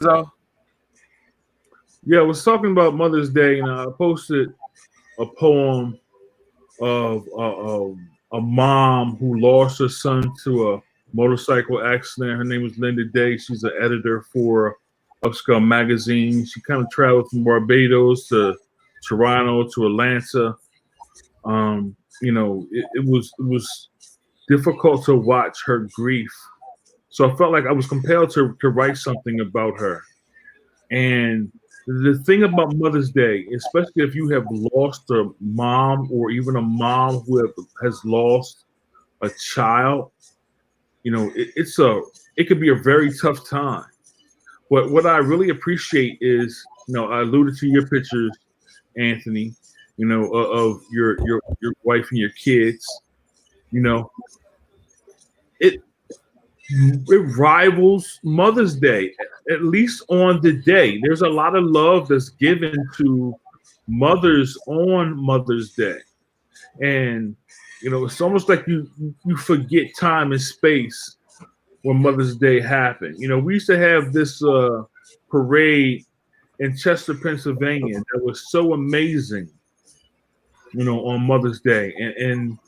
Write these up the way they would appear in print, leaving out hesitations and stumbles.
So, Yeah, I was talking about Mother's Day, and I posted a poem of a mom who lost her son to a motorcycle accident. Her name was Linda Day. She's an editor for Upscale magazine. She kind of traveled from Barbados to Toronto to Atlanta. It was difficult to watch her grief. So I felt like I was compelled to write something about her. And the thing about Mother's Day, especially if you have lost a mom or even a mom who has lost a child, it could be a very tough time. But what I really appreciate is, I alluded to your pictures, Anthony, of your wife and your kids. You know, it it rivals Mother's Day, at least on the day. There's a lot of love that's given to mothers on Mother's Day. And it's almost like you forget time and space when Mother's Day happened. We used to have this parade in Chester, Pennsylvania that was so amazing, on Mother's Day. And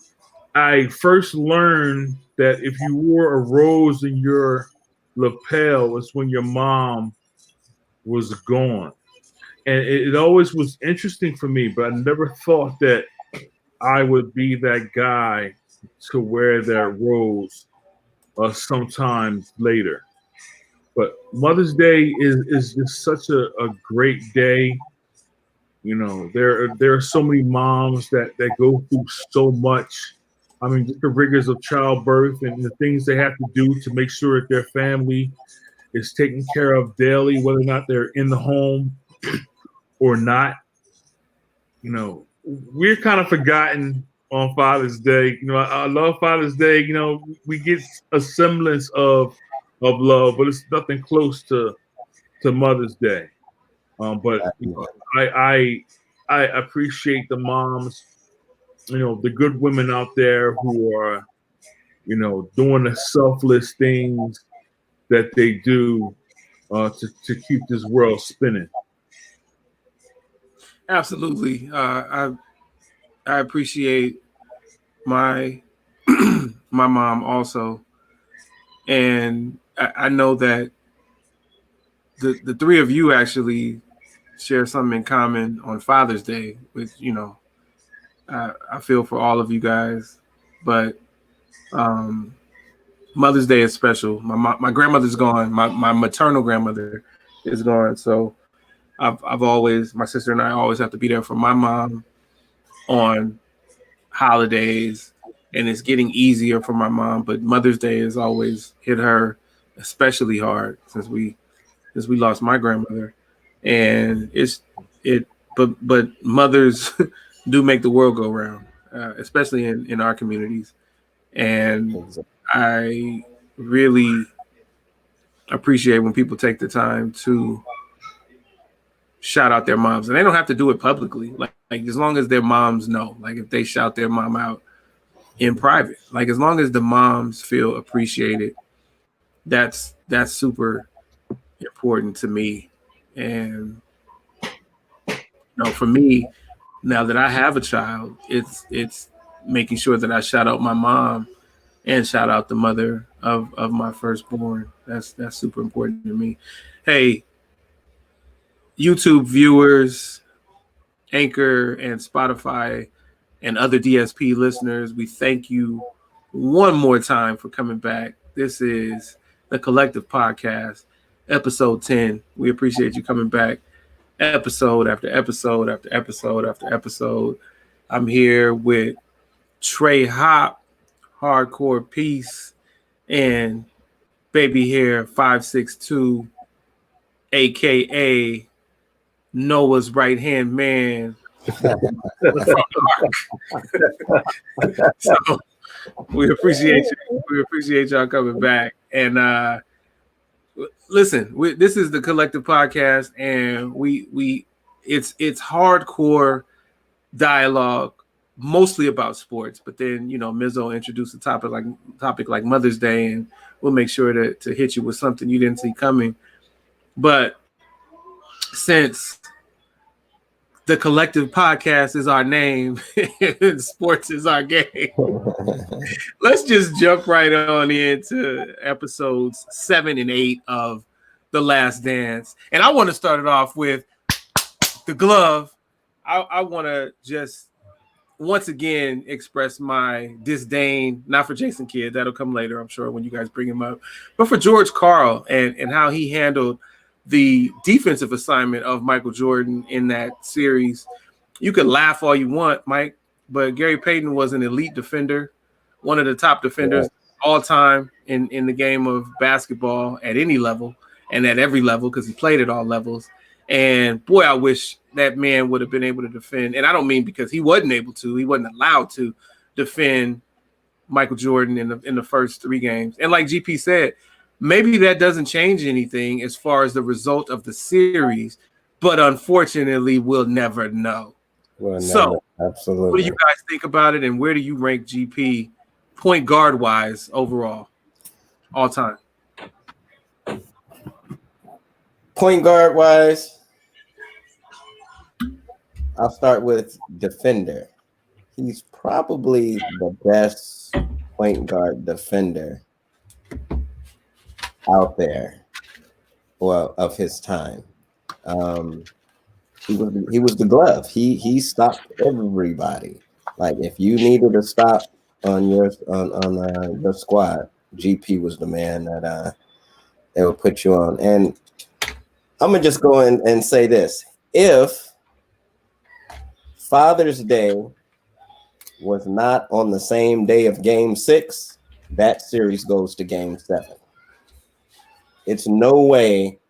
I first learned that if you wore a rose in your lapel, it's when your mom was gone. And it always was interesting for me, but I never thought that I would be that guy to wear that rose sometimes later. But Mother's Day is just such a great day. There are so many moms that go through so much. I mean, just the rigors of childbirth and the things they have to do to make sure that their family is taken care of daily, whether or not they're in the home or not. We're kind of forgotten on Father's Day. I love Father's Day. We get a semblance of love, but it's nothing close to Mother's Day. But I appreciate the moms, the good women out there who are, doing the selfless things that they do to keep this world spinning. absolutely. I appreciate my my mom also, and I know that the three of you actually share something in common on Father's Day, which I feel for all of you guys, but Mother's Day is special. My grandmother's gone. My maternal grandmother is gone, so I've always, my sister and I always have to be there for my mom on holidays, and it's getting easier for my mom. But Mother's Day has always hit her especially hard since we lost my grandmother, and but mothers do make the world go round, especially in our communities, and I really appreciate when people take the time to shout out their moms, and they don't have to do it publicly. Like as long as their moms know, like if they shout their mom out in private, like as long as the moms feel appreciated, that's super important to me. And for me, now that I have a child, it's making sure that I shout out my mom and shout out the mother of my firstborn. That's super important to me. Hey, YouTube viewers, Anchor and Spotify and other DSP listeners, we thank you one more time for coming back. This is the Collective Podcast, episode 10. We appreciate you coming back episode after episode after episode after episode. I'm here with Trey Hop, Hardcore Peace, and Baby Hair 562, aka Noah's right hand man. So we appreciate you. We appreciate y'all coming back. And listen, this is the Collective Podcast, and it's hardcore dialogue, mostly about sports. But then Mizzo introduced a topic like Mother's Day, and we'll make sure to hit you with something you didn't see coming. But since the collective podcast is our name and sports is our game, let's just jump right on into episodes 7 and 8 of The Last Dance. And I want to start it off with the glove. I want to just once again express my disdain, not for Jason Kidd, that'll come later, I'm sure, when you guys bring him up, but for George Karl and how he handled the defensive assignment of Michael Jordan in that series. You could laugh all you want, Mike, but Gary Payton was an elite defender, one of the top defenders all time in the game of basketball at any level and at every level because he played at all levels. And boy, I wish that man would have been able to defend. And I don't mean because he wasn't able to, he wasn't allowed to defend Michael Jordan in the first 3 games. And like GP said, maybe that doesn't change anything as far as the result of the series, but unfortunately, we'll never know. So, absolutely, what do you guys think about it, and where do you rank GP point guard wise overall, all time? Point guard wise, I'll start with defender. He's probably the best point guard defender out there, well, of his time. He was the glove. He stopped everybody. Like if you needed a stop on your squad, GP was the man that they would put you on. And I'm gonna just go in and say this: if Father's Day was not on the same day of Game 6, that series goes to Game 7. It's no way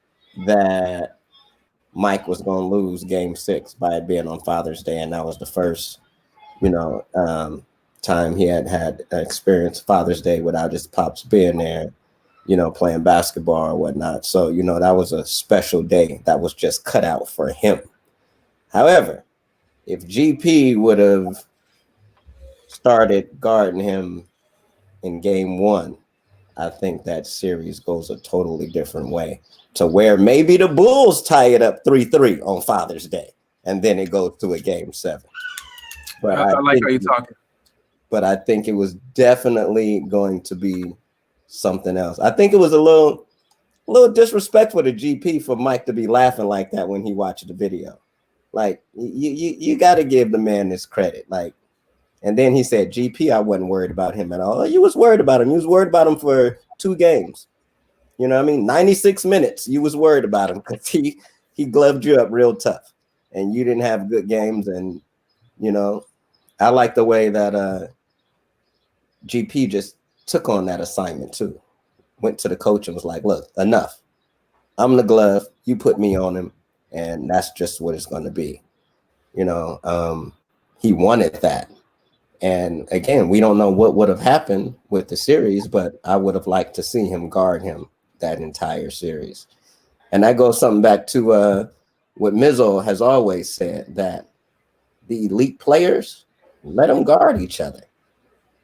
that Mike was going to lose Game 6 by it being on Father's Day, and that was the first, time he had experienced Father's Day without his pops being there, playing basketball or whatnot. So, that was a special day that was just cut out for him. However, if GP would have started guarding him in Game 1, I think that series goes a totally different way, to where maybe the Bulls tie it up 3-3 on Father's Day, and then it goes to a Game 7. But I like how you're talking. But I think it was definitely going to be something else. I think it was a little disrespectful to GP for Mike to be laughing like that when he watched the video. Like you got to give the man this credit. Like, and then he said, GP, I wasn't worried about him at all. You was worried about him. You was worried about him for 2 games. 96 minutes. You was worried about him because he gloved you up real tough, and you didn't have good games. And I like the way that GP just took on that assignment too. Went to the coach and was like, "Look, enough. I'm the glove. You put me on him, and that's just what it's going to be." He wanted that. And again, we don't know what would have happened with the series, but I would have liked to see him guard him that entire series. And that goes something back to what Mizzo has always said, that the elite players, let them guard each other.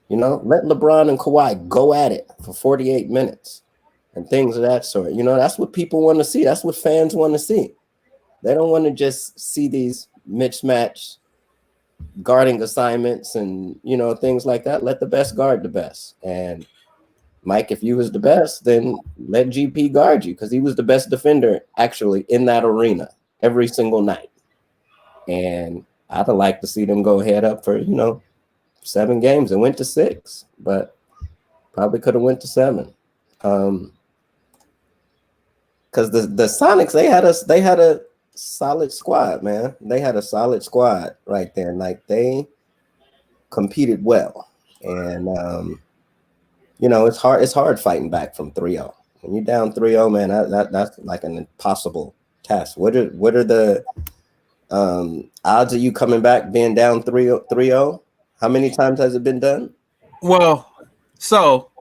Let LeBron and Kawhi go at it for 48 minutes and things of that sort. That's what people want to see. That's what fans want to see. They don't want to just see these mismatch guarding assignments and things like that. Let the best guard the best. And Mike, if you was the best, then let GP guard you, because he was the best defender actually in that arena every single night. And I'd have liked to see them go head up for 7 games. and went to 6, but probably could have went to 7. Because the Sonics, they had a solid squad, man. They had a solid squad right there. Like, they competed well. And it's hard fighting back from 3-0. When you're down 3-0, man, that's like an impossible task. What are the odds of you coming back being down 3-0? How many times has it been done? Well, so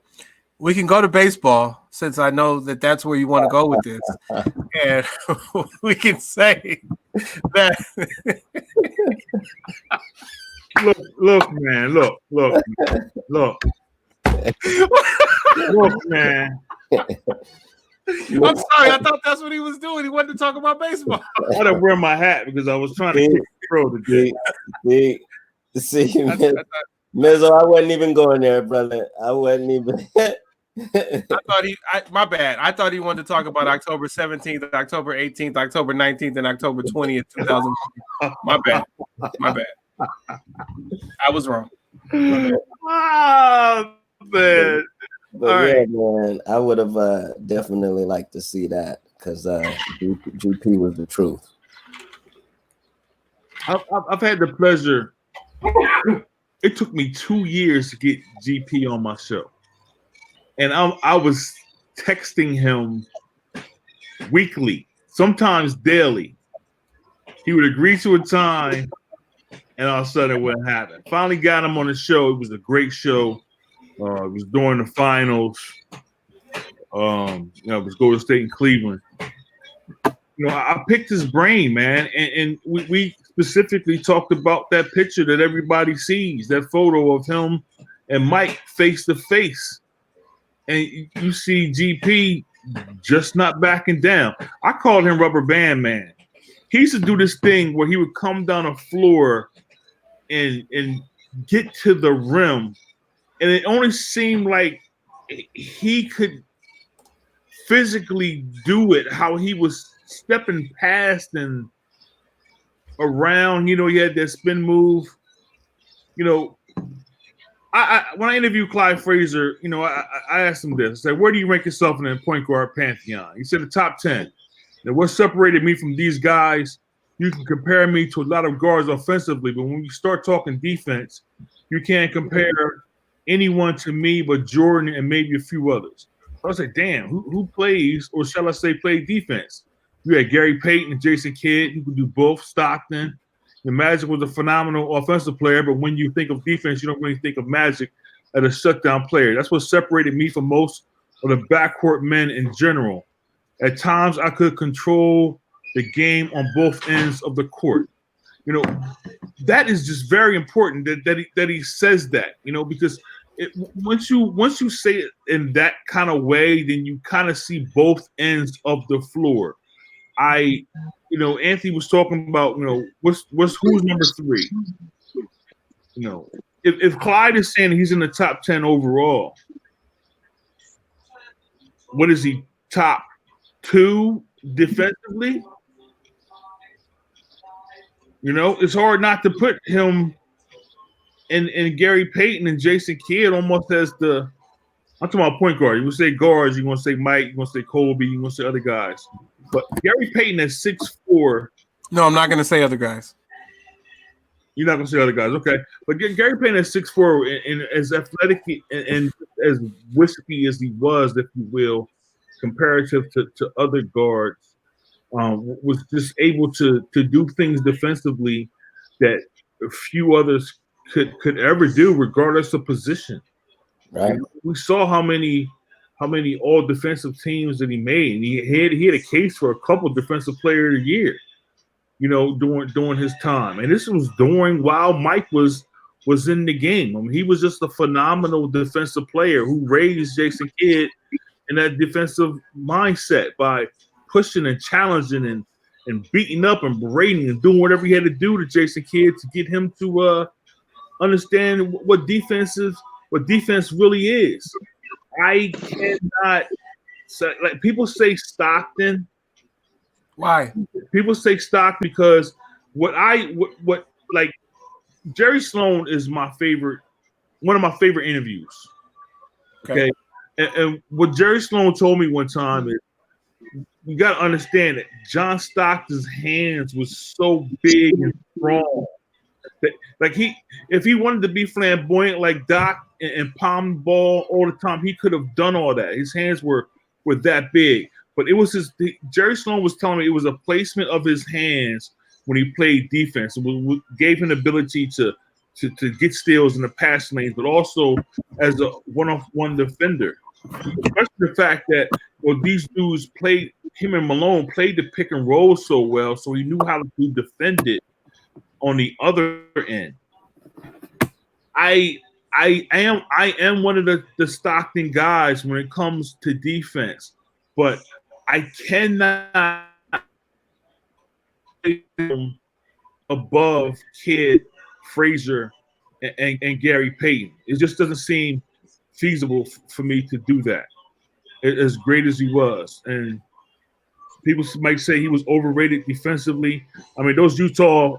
we can go to baseball, since I know that that's where you want to go with this. And we can say that. Look, man. Look, man. I'm sorry. I thought that's what he was doing. He wanted to talk about baseball. I had to wear my hat because I was trying to kick the pro today. See, Mizzo, I wasn't even going there, brother. I wasn't even. My bad. I thought he wanted to talk about October 17th, October 18th, October 19th, and October 20th, 2000. My bad. I was wrong. Oh, man. But yeah, man, I would have definitely liked to see that because GP was the truth. I've had the pleasure. It took me 2 years to get GP on my show, and I was texting him weekly, sometimes daily. He would agree to a time, and all of a sudden it wouldn't happen. Finally got him on the show. It was a great show. It was during the finals. It was Golden State and Cleveland. I picked his brain, man, and we specifically talked about that picture that everybody sees, that photo of him and Mike face to face, and you see GP just not backing down. I called him Rubber Band Man. He used to do this thing where he would come down the floor and get to the rim, and it only seemed like he could physically do it, how he was stepping past and around. He had that spin move. I when I interviewed Clyde Frazier, I asked him this. I said, where do you rank yourself in the point guard pantheon? He said the top 10. Now, what separated me from these guys, you can compare me to a lot of guards offensively, but when you start talking defense, you can't compare anyone to me but Jordan and maybe a few others. So I was like, damn, who plays, or shall I say play defense? You had Gary Payton and Jason Kidd, who could do both. Stockton. The Magic was a phenomenal offensive player, but when you think of defense, you don't really think of Magic as a shutdown player. That's what separated me from most of the backcourt men in general. At times, I could control the game on both ends of the court. That is just very important that he says that, because once you say it in that kind of way, then you kind of see both ends of the floor. Anthony was talking about, who's number 3? If Clyde is saying he's in the top 10 overall, what is he, top 2 defensively? It's hard not to put him and Gary Payton and Jason Kidd almost as I'm talking about point guard. You would say guards, you're going to say Mike, you're going to say Kobe, you're going to say other guys. But Gary Payton at 6'4". No, I'm not going to say other guys. You're not going to say other guys, okay. But Gary Payton at 6'4", and as athletic and as wispy as he was, if you will, comparative to other guards, was just able to do things defensively that a few others could ever do, regardless of position. Right. We saw how many all defensive teams that he made. And he had a case for a couple defensive player of the year, during his time. And this was while Mike was in the game. I mean, he was just a phenomenal defensive player who raised Jason Kidd in that defensive mindset by pushing and challenging and beating up and berating and doing whatever he had to do to Jason Kidd to get him to understand what defense really is. I cannot say, like, people say Stockton. Why? People say Stockton because what Jerry Sloan is one of my favorite interviews. Okay. And what Jerry Sloan told me one time is, you got to understand that John Stockton's hands was so big and strong that, if he wanted to be flamboyant like Doc and palm the ball all the time, he could have done all that. His hands were that big, but it was Jerry Sloan was telling me it was a placement of his hands when he played defense. It gave him the ability to get steals in the pass lanes, but also as a one-on-one defender. Especially the fact that these dudes him and Malone played the pick and roll so well, so he knew how to defend it on the other end. I am one of the Stockton guys when it comes to defense. but I cannot above Kid, Frazier, and Gary Payton. It just doesn't seem feasible for me to do that. As great as he was, and people might say he was overrated defensively. I mean, those Utah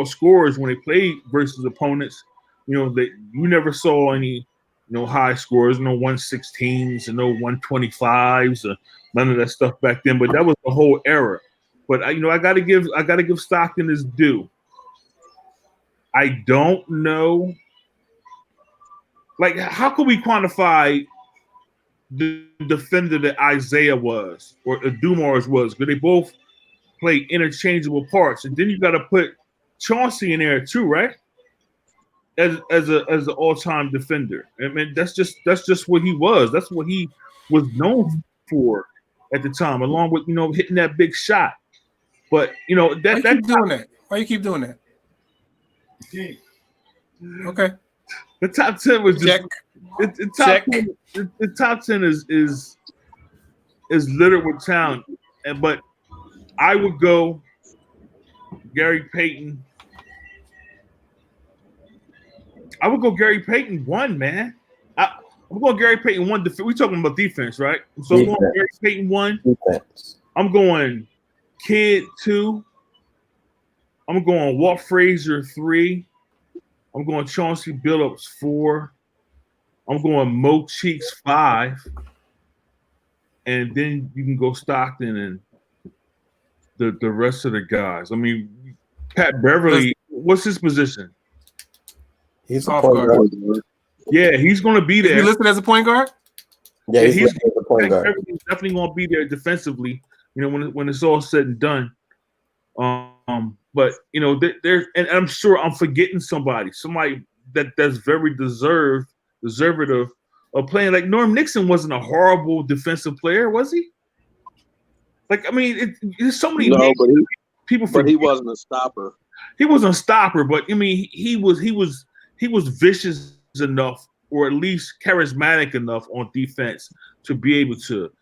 scorers when they played versus opponents, you never saw any, high scores, no 116s and no 125s, or none of that stuff back then. But that was the whole era. But I gotta give Stockton his due. I don't know, like, how can we quantify the defender that Isiah was or Dumars was? Because they both play interchangeable parts, and then you got to put Chancey in there too, right? As an all-time defender. I mean, that's just what he was. That's what he was known for at the time, along with hitting that big shot. But Why you keep doing that? Okay. The top 10 was just the top 10 is littered with talent. But I would go Gary Payton. I would go Gary Payton 1, man. I'm going Gary Payton 1. We're talking about defense, right? So I'm going Gary Payton 1. Defense. I'm going Kid 2. I'm going Walt Frazier 3. I'm going Chauncey Billups 4. I'm going Mo Cheeks 5. And then you can go Stockton and the rest of the guys. I mean, Pat Beverly, what's his position? He's a point guard. Yeah, he's going to be there. Is he listed as a point guard? Yeah, he's a point guard. He's definitely going to be there defensively, when it's all said and done. But there, and I'm sure I'm forgetting somebody that's very deserving of playing. Like Norm Nixon wasn't a horrible defensive player, was he? Like, I mean, there's so many people. But he wasn't a stopper. He wasn't a stopper, but I mean, he was vicious enough, or at least charismatic enough on defense to be able to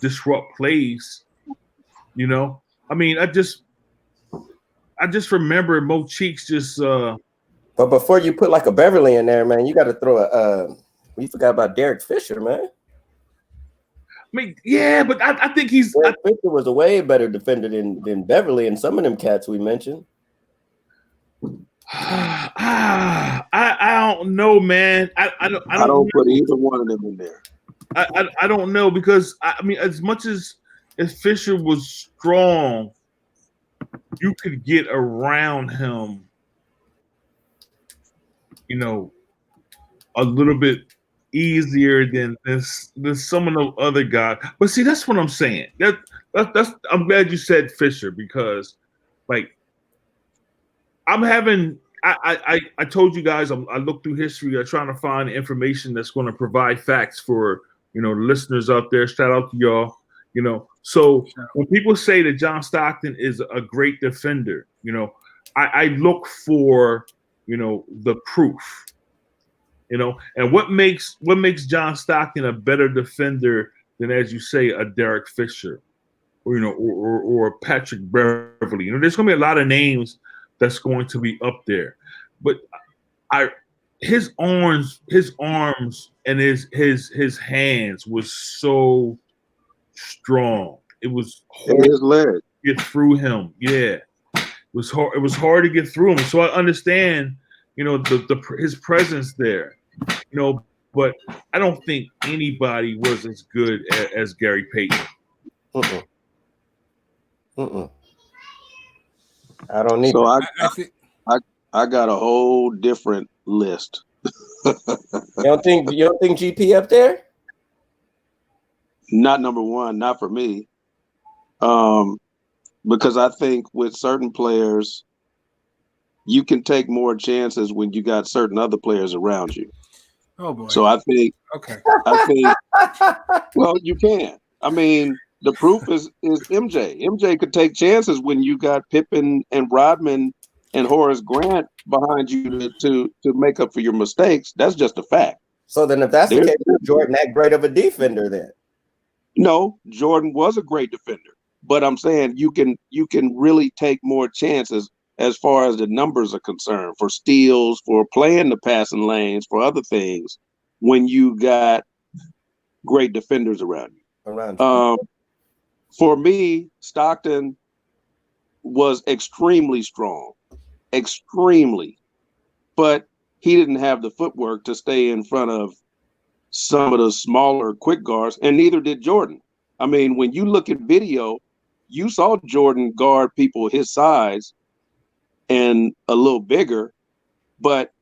disrupt plays. I mean, I just remember Mo Cheeks just. But before you put like a Beverly in there, man, you got to throw we forgot about Derek Fisher, man. I mean, yeah, but I think Derek Fisher was a way better defender than Beverly and some of them cats we mentioned. I don't know, man. I don't put either one of them in there. I don't know, because I mean, as much as Fisher was strong, you could get around him, a little bit easier than some of the other guys. But see, that's what I'm saying. That's I'm glad you said Fisher, because like I told you guys I looked through history. I'm trying to find information that's going to provide facts for the listeners out there. Shout out to y'all. So when people say that John Stockton is a great defender, I look for the proof. And what makes John Stockton a better defender than, as you say, a Derek Fisher, or Patrick Beverly? There's going to be a lot of names that's going to be up there, but his arms and his hands was so strong. It was hard to get through him. Yeah, it was hard. It was hard to get through him. So I understand, his presence there. But I don't think anybody was as good as Gary Payton. I don't need. So I got a whole different list. You don't think GP up there? Not number one, not for me. Because I think with certain players, you can take more chances when you got certain other players around you. Oh boy. So I think well, you can. I mean, the proof is MJ. MJ could take chances when you got Pippen and Rodman and Horace Grant behind you to make up for your mistakes. That's just a fact. So then if that's the case, Jordan that great of a defender then? No, Jordan was a great defender, but I'm saying you can really take more chances as far as the numbers are concerned for steals, for playing the passing lanes, for other things when you got great defenders around you. For me, Stockton was extremely strong, extremely, but he didn't have the footwork to stay in front of some of the smaller quick guards, and neither did Jordan. I mean, when you look at video, you saw Jordan guard people his size and a little bigger, but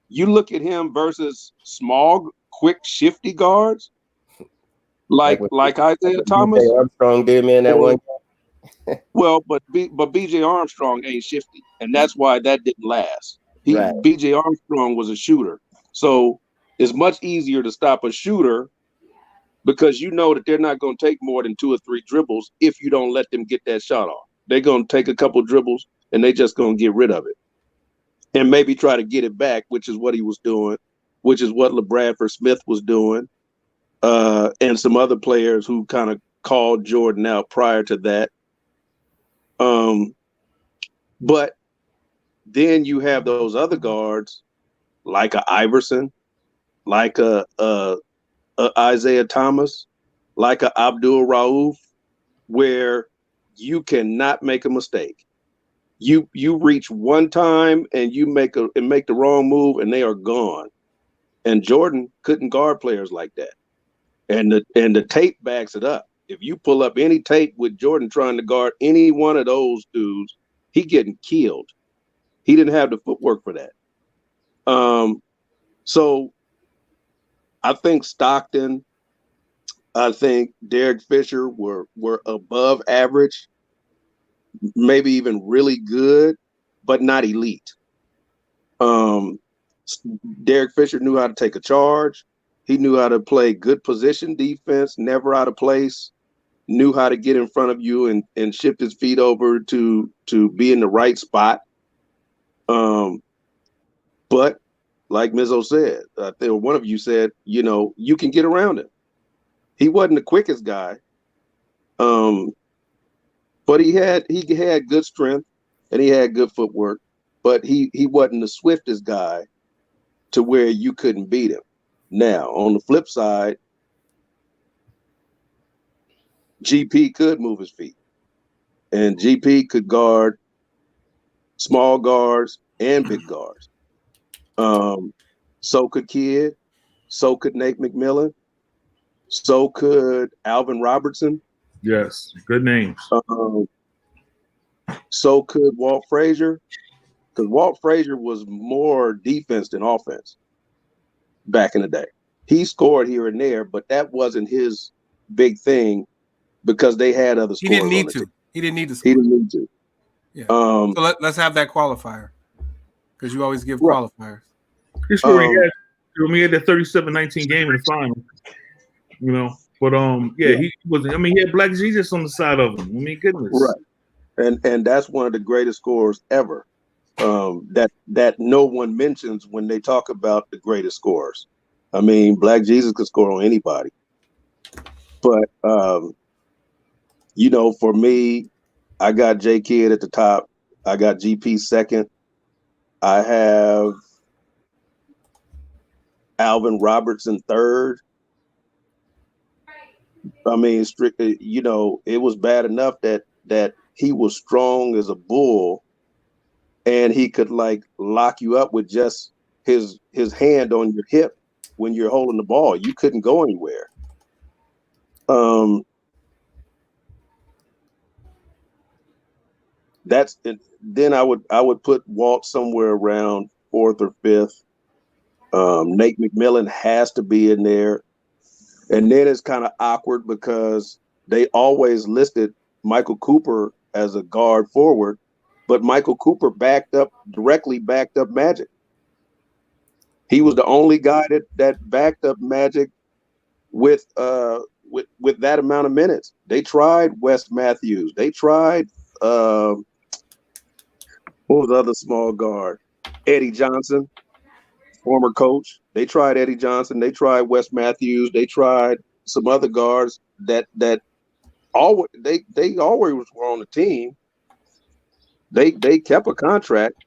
you look at him versus small, quick, shifty guards like Isiah Thomas. BJ Armstrong did, man, that one. Well, but BJ Armstrong ain't shifty, and that's why that didn't last. Right. BJ Armstrong was a shooter, so it's much easier to stop a shooter because you know that they're not going to take more than 2 or 3 dribbles if you don't let them get that shot off. They're going to take a couple dribbles and they just going to get rid of it and maybe try to get it back, which is what he was doing, which is what LeBradford Smith was doing, and some other players who kind of called Jordan out prior to that. But then you have those other guards like a Iverson, like a Isiah Thomas, like a Abdul-Rauf, where you cannot make a mistake. You reach one time and you make the wrong move and they are gone. And Jordan couldn't guard players like that. And the tape backs it up. If you pull up any tape with Jordan trying to guard any one of those dudes, he getting killed. He didn't have the footwork for that. So I think Stockton, I think Derek Fisher were above average, maybe even really good, but not elite. Derek Fisher knew how to take a charge. He knew how to play good position defense, never out of place, knew how to get in front of you and shift his feet over to be in the right spot. But like Mizzo said, I think one of you said, you can get around him. He wasn't the quickest guy, but he had good strength and he had good footwork. But he wasn't the swiftest guy to where you couldn't beat him. Now, on the flip side, GP could move his feet, and GP could guard small guards and big guards. So could Kidd. So could Nate McMillan. So could Alvin Robertson. Yes, good names. So could Walt Frazier, because Walt Frazier was more defense than offense back in the day. He scored here and there, but that wasn't his big thing because they had other scorers. He didn't need to. He didn't need to score. He didn't need to. Yeah. So let's have that qualifier because you always give qualifiers. He scored. He had that 37-19 game in the final. But he wasn't. I mean, he had Black Jesus on the side of him. I mean, goodness. Right. And that's one of the greatest scorers ever. That no one mentions when they talk about the greatest scorers. I mean, Black Jesus could score on anybody. But for me, I got J Kidd at the top. I got GP second. I have Alvin Robertson third. I mean, strictly, it was bad enough that he was strong as a bull, and he could lock you up with just his hand on your hip when you're holding the ball. You couldn't go anywhere. That's it. Then I would put Walt somewhere around 4th or 5th. Nate McMillan has to be in there. And then it's kind of awkward because they always listed Michael Cooper as a guard forward, but Michael Cooper directly backed up Magic. He was the only guy that backed up Magic with that amount of minutes. They tried Wes Matthews. They tried what was the other small guard? Eddie Johnson, former coach. They tried Eddie Johnson. They tried Wes Matthews. They tried some other guards. that always they always were on the team. They kept a contract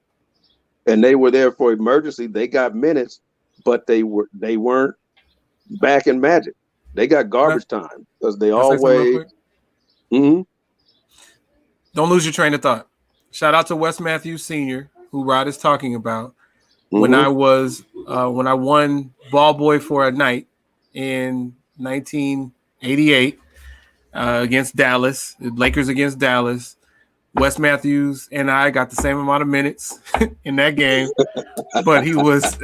and they were there for emergency. They got minutes, but they weren't back in Magic. They got garbage time because they always. Mm-hmm. Don't lose your train of thought. Shout out to Wes Matthews Sr., who Rod is talking about. Mm-hmm. When I won Ball Boy for a Night in 1988 against Dallas, the Lakers against Dallas. Wes Matthews and I got the same amount of minutes in that game, but he was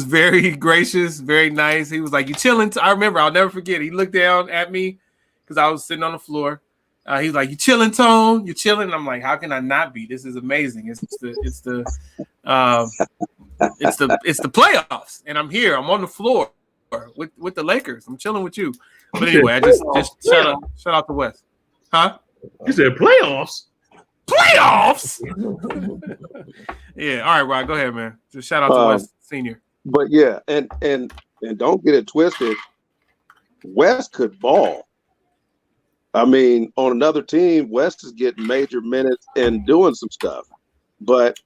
very gracious, very nice. He was like, "You chilling?" I remember, I'll never forget. He looked down at me because I was sitting on the floor. He was like, "You chilling, Tone? You chilling?" And I'm like, "How can I not be? This is amazing. It's the playoffs, and I'm here. I'm on the floor with the Lakers. I'm chilling with you." But anyway, I just shout out to Wes, huh? You said playoffs. Playoffs. Yeah. All right, Rod. Go ahead, man. Just shout out to Wes Senior. But yeah, and don't get it twisted. Wes could ball. I mean, on another team, West is getting major minutes and doing some stuff, but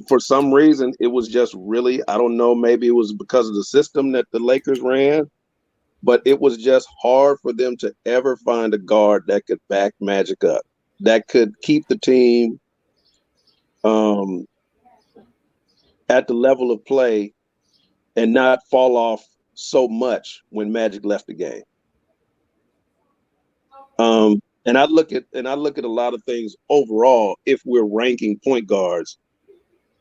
for some reason, it was just really, I don't know, maybe it was because of the system that the Lakers ran, but it was just hard for them to ever find a guard that could back Magic up, that could keep the team at the level of play and not fall off so much when Magic left the game. And I look at a lot of things overall. If we're ranking point guards,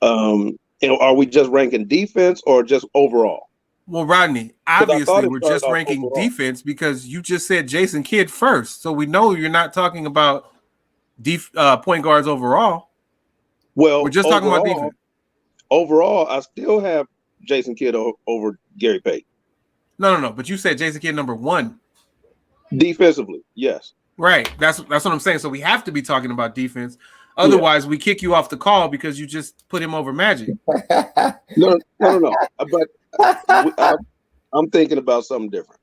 are we just ranking defense or just overall? Well, Rodney, obviously we're just ranking defense because you just said Jason Kidd first, so we know you're not talking about point guards overall. Well, we're just talking about defense. Overall, I still have Jason Kidd over Gary Payton. No. But you said Jason Kidd number one. Defensively, yes. Right. That's what I'm saying. So we have to be talking about defense. Otherwise, we kick you off the call because you just put him over Magic. No. But I'm thinking about something different.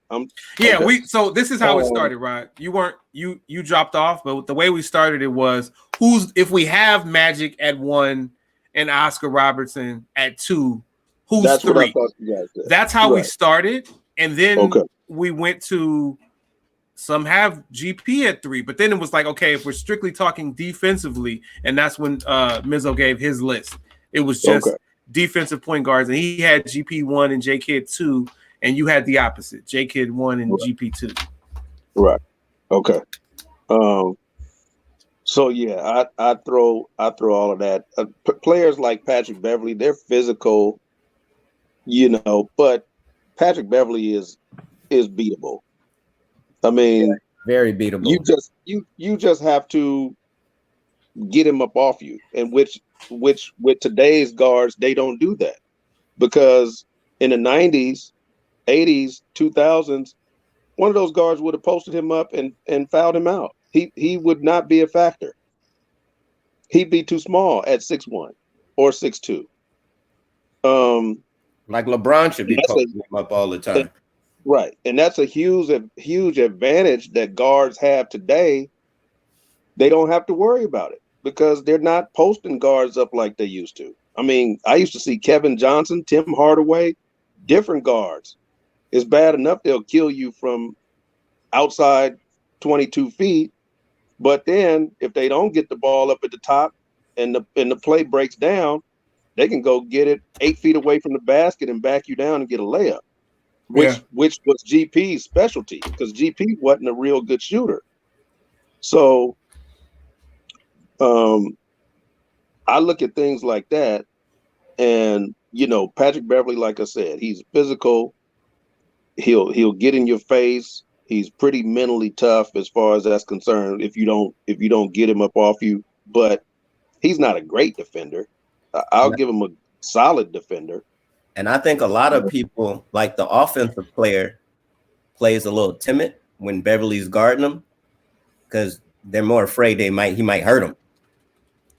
So this is how it started, right? You dropped off, but the way we started it was if we have Magic at 1 and Oscar Robertson at 2, who's 3? What I thought you guys said. That's how we started, and then we went to. Some have GP at 3, but then it was like, okay, if we're strictly talking defensively, and that's when Mizzo gave his list. It was just defensive point guards, and he had GP 1 and J Kidd 2, and you had the opposite, J Kidd 1 and GP 2. Right. Okay. So yeah, I throw all of that. Players like Patrick Beverley, they're physical, but Patrick Beverley is beatable. I mean, very beatable. You just have to get him up off you, and which with today's guards they don't do that, because in the 90s, 80s, 2000s, one of those guards would have posted him up and fouled him out. He would not be a factor. He'd be too small at 6'1" or 6'2". Like LeBron should be posting him up all the time. Right, and that's a huge advantage that guards have today. They don't have to worry about it because they're not posting guards up like they used to. I mean, I used to see Kevin Johnson, Tim Hardaway, different guards. It's bad enough they'll kill you from outside 22 feet, but then if they don't get the ball up at the top and the play breaks down, they can go get it 8 feet away from the basket and back you down and get a layup. Which was GP's specialty, because GP wasn't a real good shooter. So I look at things like that, and Patrick Beverley, like I said, he's physical. He'll get in your face. He's pretty mentally tough as far as that's concerned. If you don't get him up off you, but he's not a great defender. I'll give him a solid defender. And I think a lot of people, like the offensive player, plays a little timid when Beverly's guarding him because they're more afraid he might hurt him.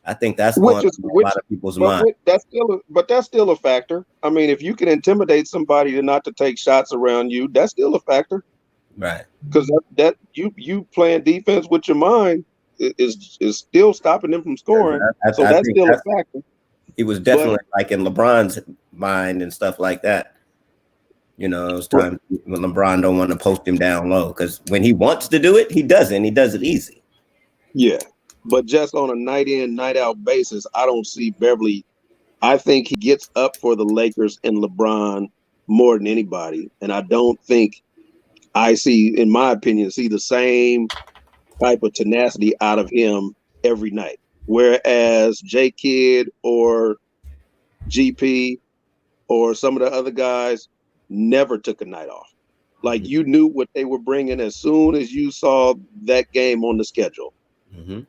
I think that's Which going is on a lot of people's mind. that's still a factor. I mean, if you can intimidate somebody to not to take shots around you, that's still a factor. Right. Because that you playing defense with your mind is still stopping them from scoring. So I that's think still a factor. he was definitely like in LeBron's mind and stuff like that. You know, those times when LeBron don't want to post him down low, because when he wants to do it, he doesn't. He does it easy. Yeah, but just on a night in, night out basis, I don't see Beverly. I think he gets up for the Lakers and LeBron more than anybody, and I don't think I see, in my opinion, see the same type of tenacity out of him every night. Whereas J Kidd or GP or some of the other guys never took a night off. Like you knew what they were bringing as soon as you saw that game on the schedule. Mm-hmm.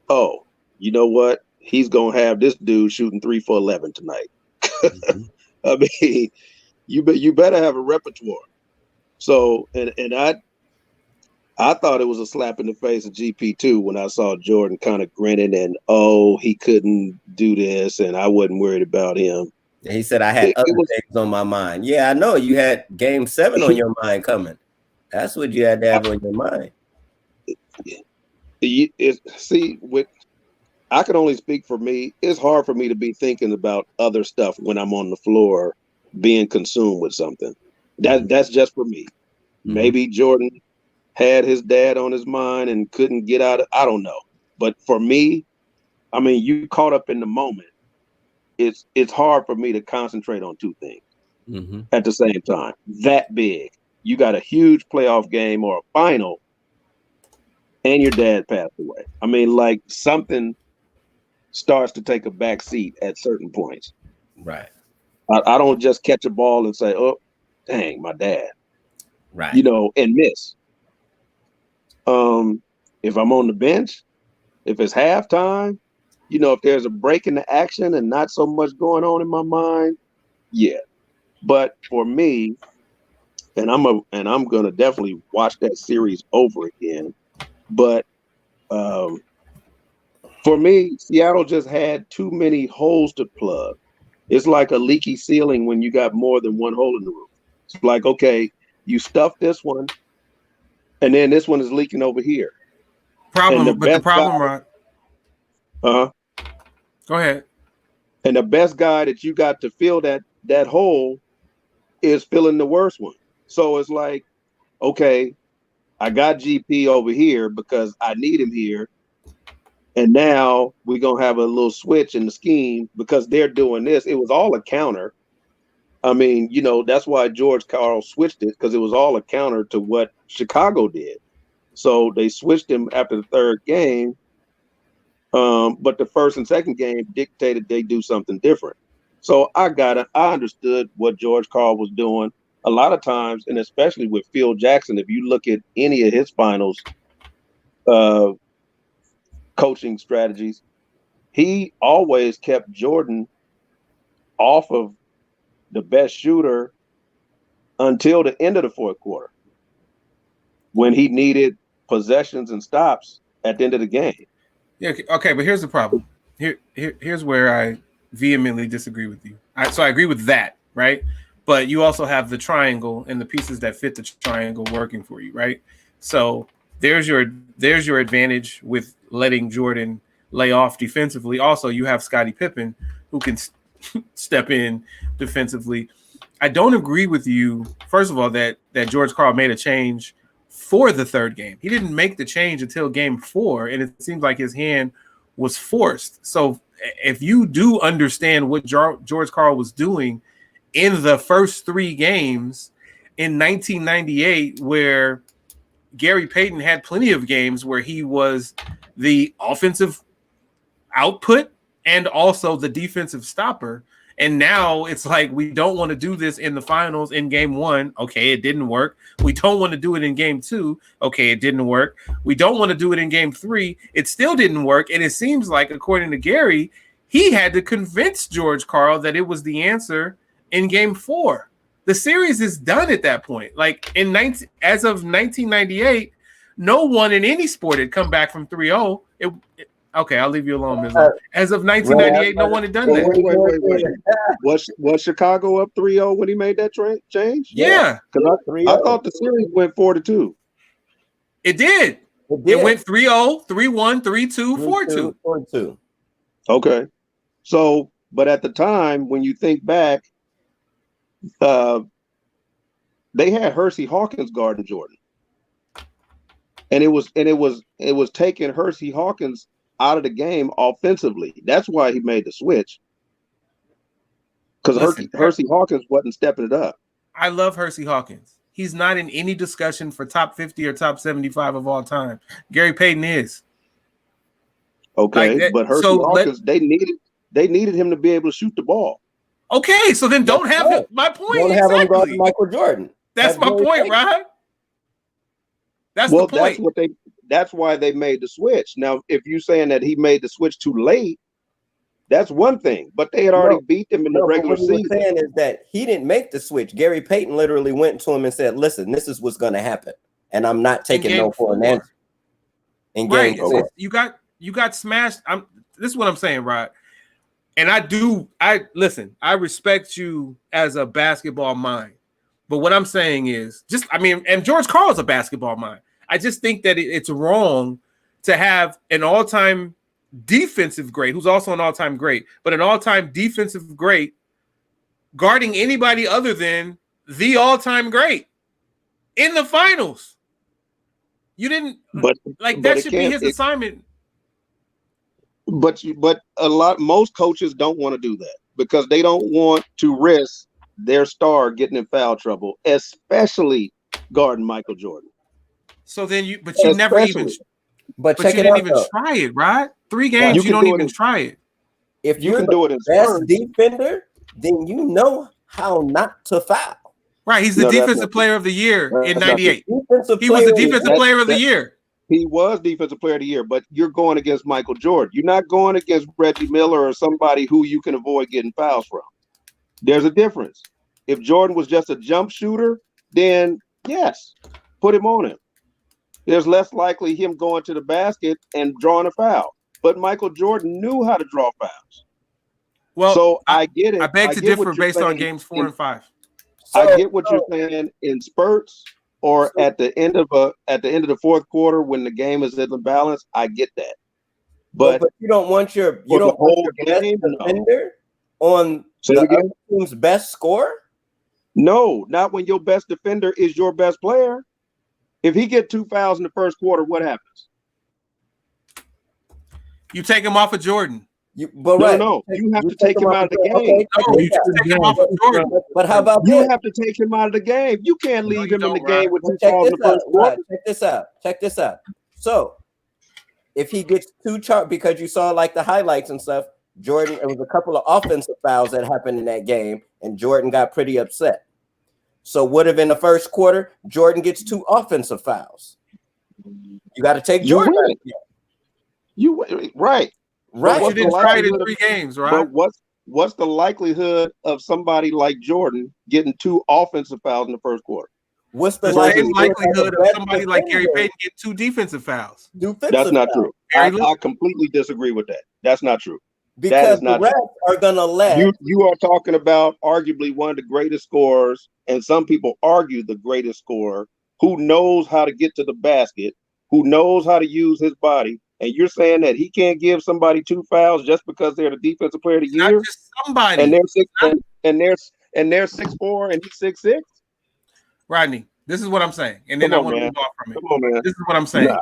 Oh, you know what? He's gonna have this dude shooting 3 for 11 tonight. Mm-hmm. I mean, you better have a repertoire. So, and I thought it was a slap in the face of GP too when I saw Jordan kind of grinning and he couldn't do this and I wasn't worried about him. He said I had other things on my mind. Yeah, I know you had Game 7 on your mind coming. That's what you had to have on your mind. I can only speak for me. It's hard for me to be thinking about other stuff when I'm on the floor being consumed with something. That's just for me. Mm-hmm. Maybe Jordan had his dad on his mind and couldn't get out of, I don't know. But for me, I mean, you caught up in the moment. It's hard for me to concentrate on two things at the same time. That big. You got a huge playoff game or a final and your dad passed away. I mean, like something starts to take a back seat at certain points. Right. I don't just catch a ball and say, oh, dang, my dad. Right. You know, and miss. If I'm on the bench, if it's halftime, you know, if there's a break in the action and not so much going on in my mind, yeah. But for me, and I'm gonna definitely watch that series over again. But for me, Seattle just had too many holes to plug. It's like a leaky ceiling when you got more than one hole in the roof. It's like, okay, you stuffed this one, and then this one is leaking over here. The problem, Rod. Go ahead. And the best guy that you got to fill that hole is filling the worst one. So it's like, okay, I got GP over here because I need him here. And now we're going to have a little switch in the scheme because they're doing this. It was all a counter. I mean, you know, that's why Karl switched it, because it was all a counter to what Chicago did. So they switched him after the third game. But the first and second game dictated they do something different. So I understood what Karl was doing a lot of times, and especially with Phil Jackson. If you look at any of his finals coaching strategies, he always kept Jordan off of the best shooter until the end of the fourth quarter, when he needed possessions and stops at the end of the game. Yeah, okay, but here's the problem. Here's where I vehemently disagree with you. So I agree with that, right? But you also have the triangle and the pieces that fit the triangle working for you, right? So there's your advantage with letting Jordan lay off defensively. Also, you have Scottie Pippen who can step in defensively. I don't agree with you, first of all, that Karl made a change for the third game. He didn't make the change until game 4, and it seems like his hand was forced. So if you do understand what Karl was doing in the first 3 games in 1998, where Gary Payton had plenty of games where he was the offensive output and also the defensive stopper. And now it's like, we don't want to do this in the finals in game 1. Okay, it didn't work. We don't want to do it in game 2. Okay, it didn't work. We don't want to do it in game 3. It still didn't work. And it seems like, according to Gary, he had to convince Karl that it was the answer in game 4. The series is done at that point. Like as of 1998, no one in any sport had come back from 3-0. Okay, I'll leave you alone, Mizzo. As of 1998, no one had done that. Wait. Was Chicago up 3-0 when he made that change? Yeah. Because I thought the series went 4-2. It did. It went 3-0, 3-1, 3-2, 4-2. 4-2. Okay. So, but at the time, when you think back, they had Hersey Hawkins guarding Jordan. And it was taking Hersey Hawkins out of the game offensively. That's why he made the switch. Because Hersey Hawkins wasn't stepping it up. I love Hersey Hawkins. He's not in any discussion for top 50 or top 75 of all time. Gary Payton is. Okay, but Hersey Hawkins, they needed him to be able to shoot the ball. Okay, so then don't have him. My point. Don't have him guard Michael Jordan. That's my point, right? That's the point. That's why they made the switch. Now, if you're saying that he made the switch too late, that's one thing. But they had already beat them in the regular season. What he's saying is that he didn't make the switch. Gary Payton literally went to him and said, "Listen, this is what's going to happen, and I'm not taking no for an answer." In game 4, you got smashed. This is what I'm saying, Rod. And I respect you as a basketball mind. But what I'm saying is and George Karl is a basketball mind. I just think that it's wrong to have an all-time defensive great, who's also an all-time great, but an all-time defensive great guarding anybody other than the all-time great in the finals. You didn't that should be his assignment. But most coaches don't want to do that because they don't want to risk their star getting in foul trouble, especially guarding Michael Jordan. So then you didn't even try it, right? 3 games, you don't even try it. If you're the best defender, then you know how not to foul. Right, he's the defensive player of the year in 98. He was the defensive player of the year. He was defensive player of the year, but you're going against Michael Jordan. You're not going against Reggie Miller or somebody who you can avoid getting fouls from. There's a difference. If Jordan was just a jump shooter, then yes, put him on him. There's less likely him going to the basket and drawing a foul. But Michael Jordan knew how to draw fouls. Well, so I get it. I beg to differ based on games 4 and 5. I get what you're saying in spurts or at the end of the fourth quarter when the game is in the balance. I get that. But you don't want your best defender on the other team's best scorer? No, not when your best defender is your best player. If he get 2 fouls in the first quarter, what happens? You take him off of Jordan. No. You have to take him out of the game. Okay. No, you take him off of Jordan. But how about you have to take him out of the game? You can't leave him in the game with 2 fouls in the first quarter. Check this out. So, if he gets 2 because you saw like the highlights and stuff, Jordan, it was a couple of offensive fouls that happened in that game, and Jordan got pretty upset. So, what if in the first quarter, Jordan gets 2 offensive fouls? You got to take Jordan. Right. You didn't try it in 3 games, right? But what's the likelihood of somebody like Jordan getting 2 offensive fouls in the first quarter? What's the likelihood of somebody like Gary Payton getting 2 defensive fouls? That's not true. I completely disagree with that. That's not true. Because the refs are gonna let you are talking about arguably one of the greatest scorers, and some people argue the greatest scorer who knows how to get to the basket, who knows how to use his body, and you're saying that he can't give somebody 2 fouls just because they're the defensive player of the year? Not just somebody, and they're 6'4" and he's 6'6". Rodney, this is what I'm saying, and then I want to move off from it. Come on, man. This is what I'm saying.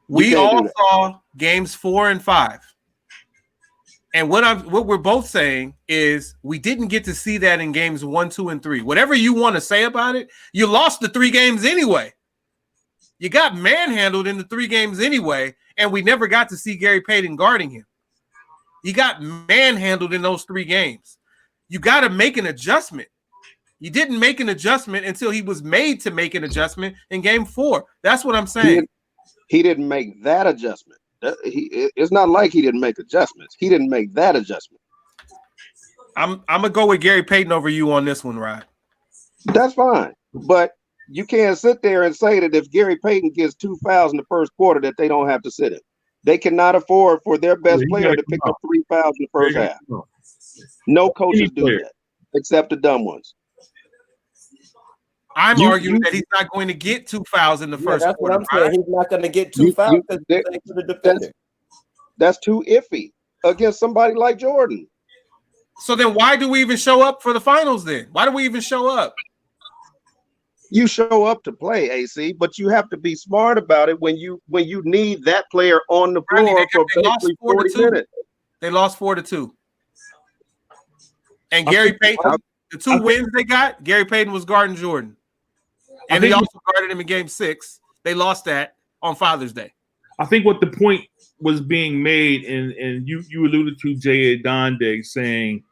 We all saw games 4 and 5. And what we're both saying is we didn't get to see that in games 1, 2, and 3. Whatever you want to say about it, you lost the 3 games anyway. You got manhandled in the 3 games anyway, and we never got to see Gary Payton guarding him. He got manhandled in those 3 games. You got to make an adjustment. You didn't make an adjustment until he was made to make an adjustment in game 4. That's what I'm saying. He didn't make that adjustment. It's not like he didn't make adjustments. He didn't make that adjustment. I'm gonna go with Gary Payton over you on this one, Rod. That's fine, but you can't sit there and say that if Gary Payton gets 2 fouls in the first quarter that they don't have to sit him. They cannot afford for their best player to pick up 3 fouls in the first half. No coaches do that, except the dumb ones. I'm arguing that he's not going to get 2 fouls in the first that's quarter. what I'm saying. He's not going to get 2 fouls because he's the defender. That's too iffy against somebody like Jordan. So then why do we even show up for the finals then? Why do we even show up? You show up to play, AC, but you have to be smart about it when you need that player on the floor for basically 40 minutes. They lost 4-2. And Gary Payton, the 2 wins they got, Gary Payton was guarding Jordan. And he also guarded him in game 6. They lost that on Father's Day. I think what the point was being made, and you alluded to Jay Adonde saying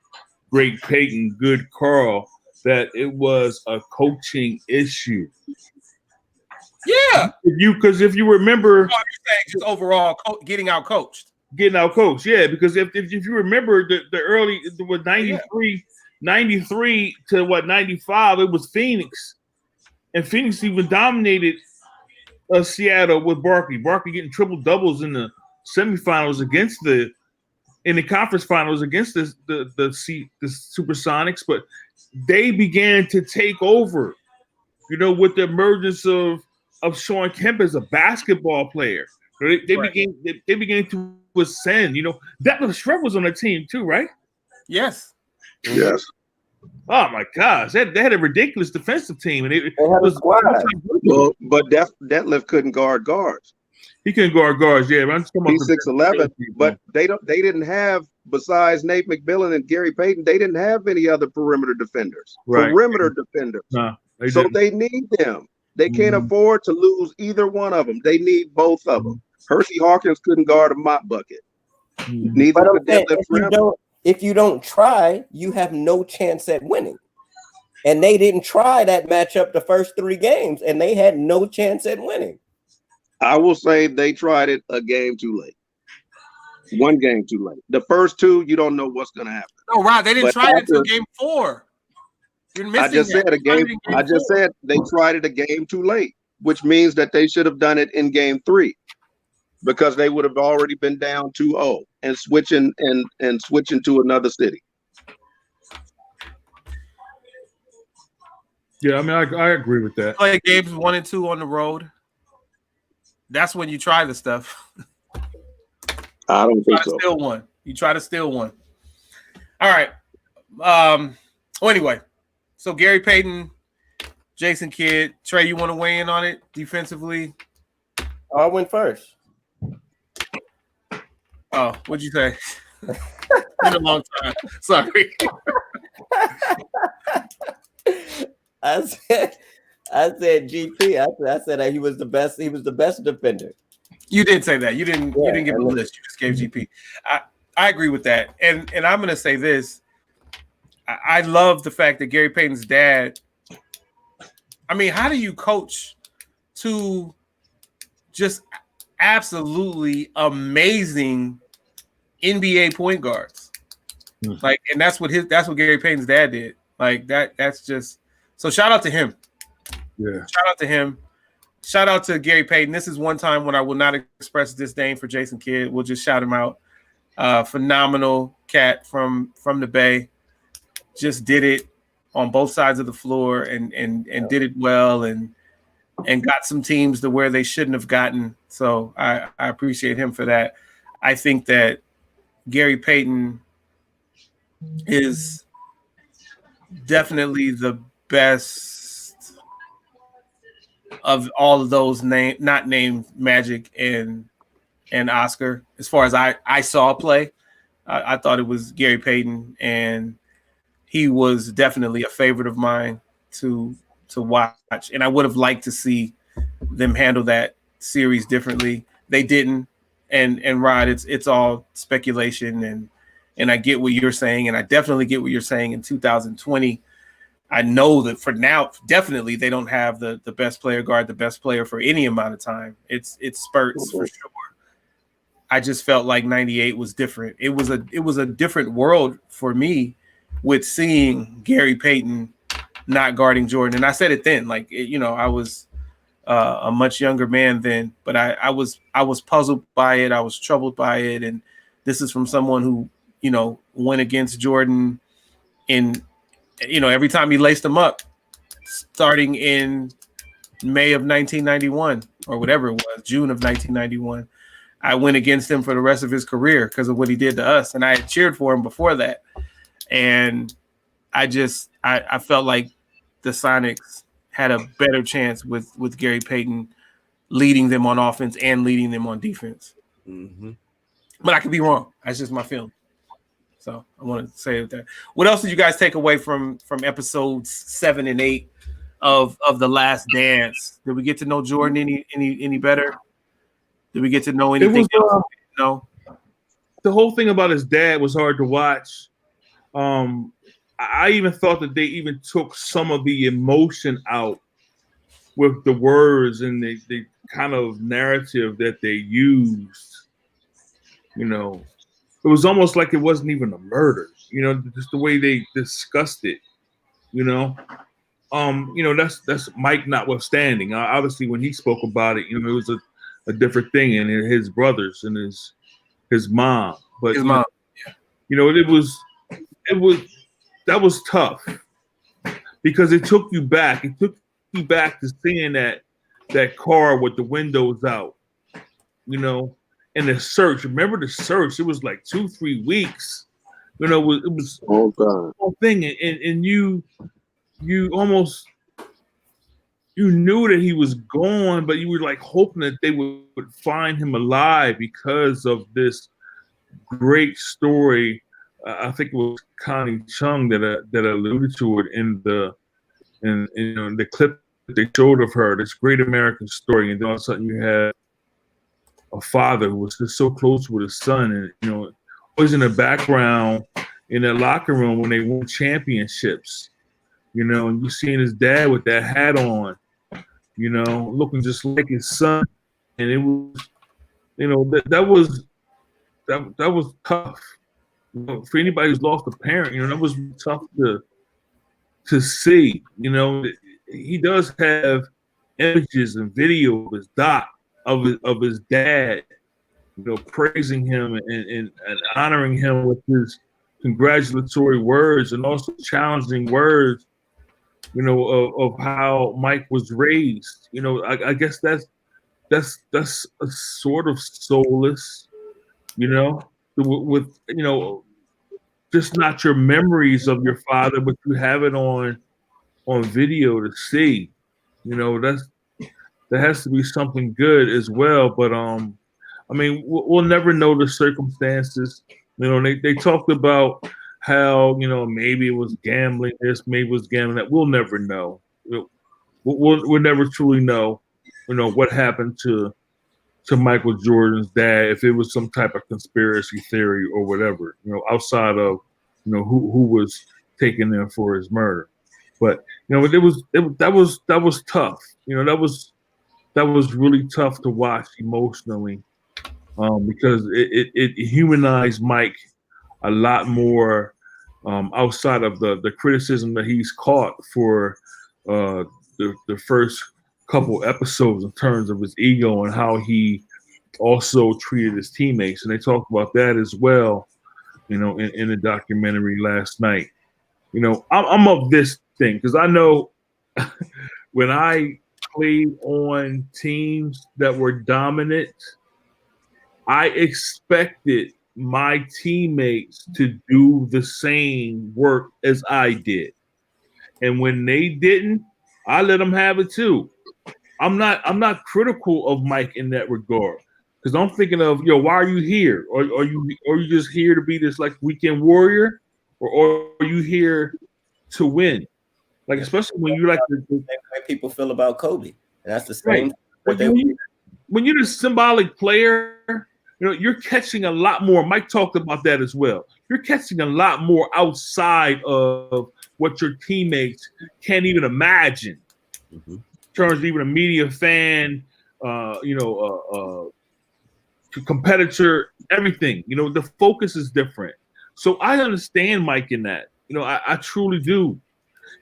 great Payton, good Karl, that it was a coaching issue. Yeah. Because if you remember, you're saying just overall getting out coached. Getting out coached, yeah. Because if you remember the early 93 to 95, it was Phoenix. And Phoenix even dominated Seattle with Barkley. Barkley getting triple doubles in the semifinals in the conference finals against the Supersonics, but they began to take over, with the emergence of Sean Kemp as a basketball player. They began to ascend. That Shred was on the team too, right? Yes. Yes. Oh my gosh, they had a ridiculous defensive team, and it had a squad. Well, but Detlef couldn't guard guards. He couldn't guard guards, yeah. But I'm just talking about he's 6'11", but they didn't have, besides Nate McMillan and Gary Payton, they didn't have any other perimeter defenders. Right. Perimeter defenders. No, they need them. They can't afford to lose either one of them. They need both of them. Hersey Hawkins couldn't guard a mop bucket. Neither could Detlef. If you don't try, you have no chance at winning. And they didn't try that matchup the first 3 games, and they had no chance at winning. I will say they tried it a game too late. 1 game too late. The first 2, you don't know what's going to happen. No, Rod, they didn't try it until game 4. You're missing I just said they tried it a game too late, which means that they should have done it in game 3. Because they would have already been down 2-0 and switching to another city. Yeah, I mean, I agree with that. Play games 1 and 2 on the road. That's when you try the stuff. I don't think so. You try to steal one. All right. Well, anyway, so Gary Payton, Jason Kidd, Trey, you want to weigh in on it defensively? I went first. Oh, what'd you say? Been a long time. Sorry. I said GP. I said that he was the best. He was the best defender. You did say that. You didn't give a list. You just gave GP. I agree with that. And I'm going to say this. I love the fact that Gary Payton's dad. I mean, how do you coach 2 just absolutely amazing NBA point guards? Like, and that's what Gary Payton's dad did. Like that's just so shout out to him. Yeah. Shout out to him. Shout out to Gary Payton. This is one time when I will not express disdain for Jason Kidd. We'll just shout him out. Phenomenal cat from the Bay. Just did it on both sides of the floor and did it well and got some teams to where they shouldn't have gotten. So I appreciate him for that. I think that Gary Payton is definitely the best of all of those not named Magic and Oscar. As far as I saw play, I thought it was Gary Payton, and he was definitely a favorite of mine to watch. And I would have liked to see them handle that series differently. They didn't. And Rod, it's all speculation, and I get what you're saying, and I definitely get what you're saying. In 2020, I know that for now, definitely they don't have the best player guard, the best player for any amount of time. It's spurts for sure. I just felt like 98 was different. It was a different world for me with seeing Gary Payton not guarding Jordan, and I said it then. Like I was a much younger man then, but I was puzzled by it. I was troubled by it. And this is from someone who, went against Jordan in, every time he laced him up, starting in May of 1991 or whatever it was, June of 1991. I went against him for the rest of his career because of what he did to us. And I had cheered for him before that. And I felt like the Sonics had a better chance with Gary Payton leading them on offense and leading them on defense. Mm-hmm. But I could be wrong. That's just my feeling. So I want to say that. What else did you guys take away from episodes 7 and 8 of The Last Dance? Did we get to know Jordan any better? Did we get to know anything else? No. The whole thing about his dad was hard to watch. I even thought that they even took some of the emotion out with the words and the kind of narrative that they used. It was almost like it wasn't even a murder. Just the way they discussed it. That's Mike notwithstanding. Obviously, when he spoke about it, it was a different thing, and his brothers and his mom. But his mom, that was tough because it took you back. It took you back to seeing that car with the windows out, and the search. Remember the search? It was like 2-3 weeks. It was whole thing, and you almost knew that he was gone, but you were like hoping that they would find him alive because of this great story. I think it was Connie Chung that alluded to it in the clip that they showed of her, this great American story, and then all of a sudden you had a father who was just so close with his son, and always in the background in that locker room when they won championships, and you seeing his dad with that hat on, looking just like his son, and it was, that was tough. For anybody who's lost a parent, that was tough to see. He does have images and video of his doc of his dad, praising him and honoring him with his congratulatory words and also challenging words, of how Mike was raised. I guess that's a sort of soulless, with just not your memories of your father, but you have it on video to see. That has to be something good as well. But we'll never know the circumstances. They talked about how maybe it was gambling this, maybe it was gambling that. We'll never know. We'll never truly know. What happened to Michael Jordan's dad, if it was some type of conspiracy theory or whatever, outside of, who was taking them for his murder. But, that was tough. That was really tough to watch emotionally, because it humanized Mike a lot more, outside of the criticism that he's caught for the first couple episodes in terms of his ego and how he also treated his teammates. And they talked about that as well, in the documentary last night. I'm of this thing because I know when I played on teams that were dominant, I expected my teammates to do the same work as I did. And when they didn't, I let them have it too. I'm not critical of Mike in that regard, because I'm thinking of, why are you here? Or are you just here to be this like weekend warrior, or are you here to win? Like, especially when you like the way people feel about Kobe, and that's the same. Right. When you're the symbolic player, you're catching a lot more. Mike talked about that as well. You're catching a lot more outside of what your teammates can't even imagine. Mm-hmm. In terms of even a media fan, competitor, everything. The focus is different. So I understand Mike in that. I truly do.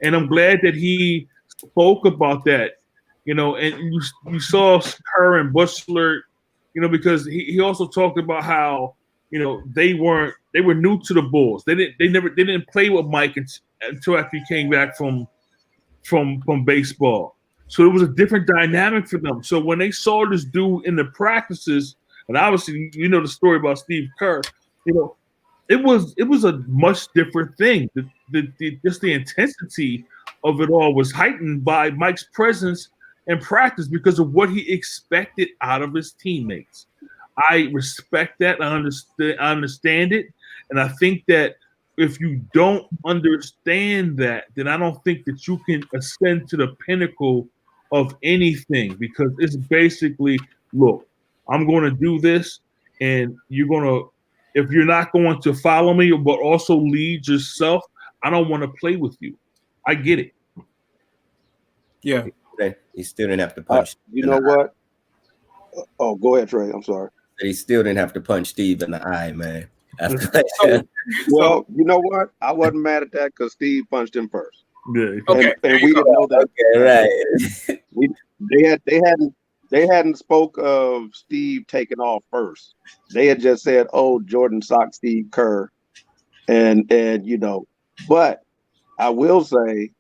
And I'm glad that he spoke about that you know, and you saw Kerr and Bushler, you know, because he also talked about how, you know, they were new to the Bulls. They didn't play with Mike until after he came back from baseball. So it was a different dynamic for them. So when they saw this dude in the practices, and obviously you know the story about Steve Kerr, you know, it was a much different thing. Just the intensity of it all was heightened by Mike's presence in practice because of what he expected out of his teammates. I respect that. I understand it, and I think that if you don't understand that, then I don't think that you can ascend to the pinnacle of anything, because it's basically, look, I'm going to do this, and you're going to, if you're not going to follow me but also lead yourself, I don't want to play with you. I get it. Yeah. He still didn't have to punch. You know what? Oh, go ahead, Trey. I'm sorry. He still didn't have to punch Steve in the eye, man. Well, you know what? I wasn't mad at that because Steve punched him first. Yeah. Okay. And we didn't know that. Okay, right. They hadn't spoke of Steve taking off first. They had just said, "Oh, Jordan socked Steve Kerr," and you know. But I will say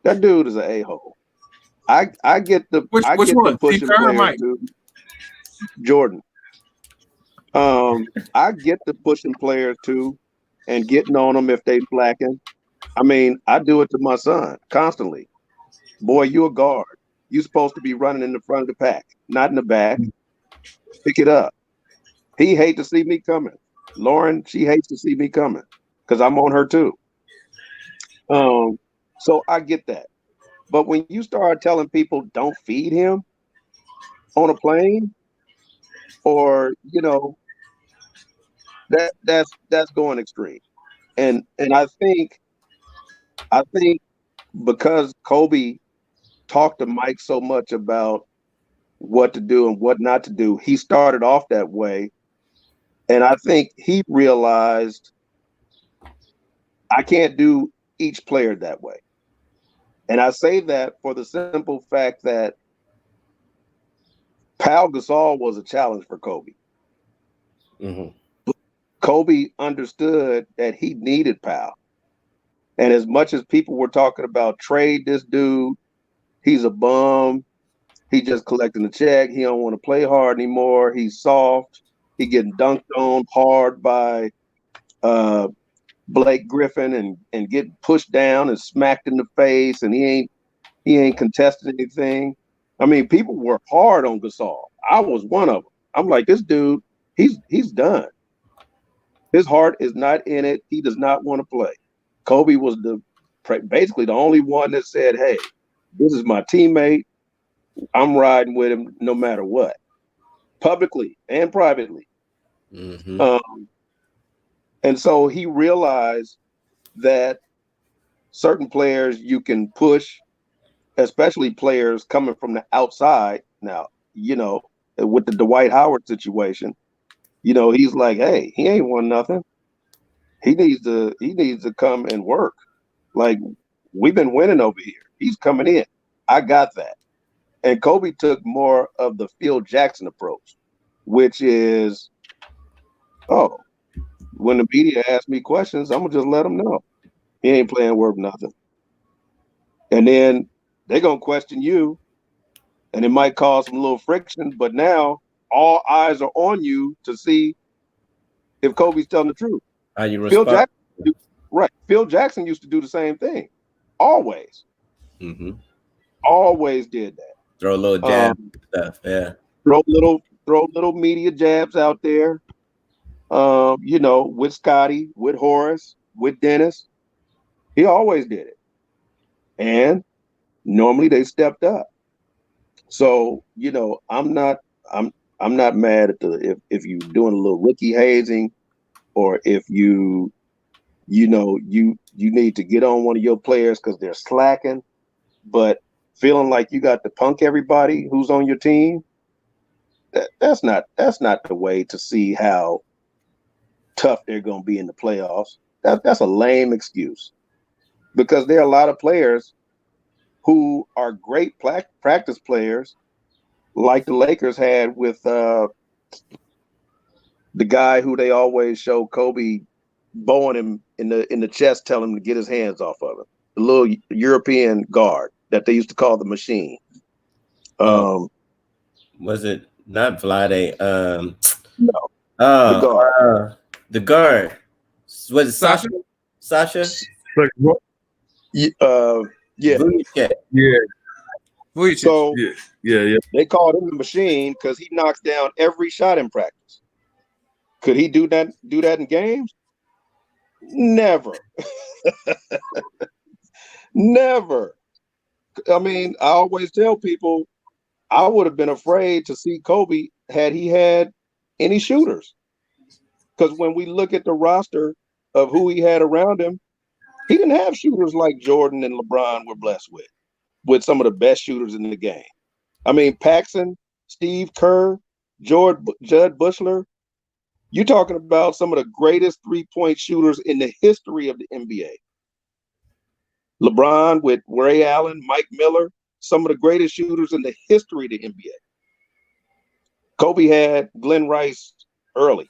that dude is an a-hole. I get the Which one? pushing Steve Kerr or players Mike? too. Jordan. I get the pushing players too, and getting on them if they slacking. I mean, I do it to my son constantly. Boy, you a guard. You supposed to be running in the front of the pack, not in the back. Pick it up. He hates to see me coming. Lauren, she hates to see me coming because I'm on her too. So I get that. But when you start telling people don't feed him on a plane, or you know, that's going extreme. And I think because Kobe talked to Mike so much about what to do and what not to do, he started off that way. And I think he realized I can't do each player that way. And I say that for the simple fact that Pau Gasol was a challenge for Kobe. Mm-hmm. Kobe understood that he needed Pau. And as much as people were talking about trade this dude, he's a bum, he just collecting a check, he don't want to play hard anymore, he's soft, he getting dunked on hard by Blake Griffin and getting pushed down and smacked in the face, and he ain't contested anything. I mean, people were hard on Gasol. I was one of them. I'm like, this dude, he's done. His heart is not in it. He does not want to play. Kobe was basically the only one that said, hey, this is my teammate. I'm riding with him no matter what, publicly and privately. Mm-hmm. And so he realized that certain players you can push, especially players coming from the outside. Now, you know, with the Dwight Howard situation, you know, he's like, hey, he ain't won nothing. He needs to come and work. Like, we've been winning over here. He's coming in. I got that. And Kobe took more of the Phil Jackson approach, which is, oh, when the media asks me questions, I'm gonna just let them know he ain't playing worth nothing. And then they're gonna question you, and it might cause some little friction. But now all eyes are on you to see if Kobe's telling the truth. How you respond? respond? Right. Phil Jackson used to do the same thing. Always. Mm-hmm. Always did that. Throw a little jab stuff. Yeah. Throw little media jabs out there. You know, with Scotty, with Horace, with Dennis. He always did it. And normally they stepped up. So, you know, I'm not mad at if you're doing a little rookie hazing, or if you need to get on one of your players because they're slacking, but feeling like you got to punk everybody who's on your team. That's not the way to see how tough they're going to be in the playoffs. That's a lame excuse, because there are a lot of players who are great practice players, like the Lakers had with the guy who they always show Kobe bowing him in the chest, telling him to get his hands off of him. The little European guard that they used to call the Machine. Was it not Vlade? No, the guard. The guard. Was it Sasha? Sasha? Yeah. Yeah. So yeah. they called him the Machine because he knocks down every shot in practice. Could he do that in games? Never. Never. I mean, I always tell people I would have been afraid to see Kobe had he had any shooters. Because when we look at the roster of who he had around him, he didn't have shooters like Jordan and LeBron were blessed with some of the best shooters in the game. I mean, Paxson, Steve Kerr, Judd Bushler. You're talking about some of the greatest three-point shooters in the history of the NBA. LeBron with Ray Allen, Mike Miller, some of the greatest shooters in the history of the NBA. Kobe had Glenn Rice early,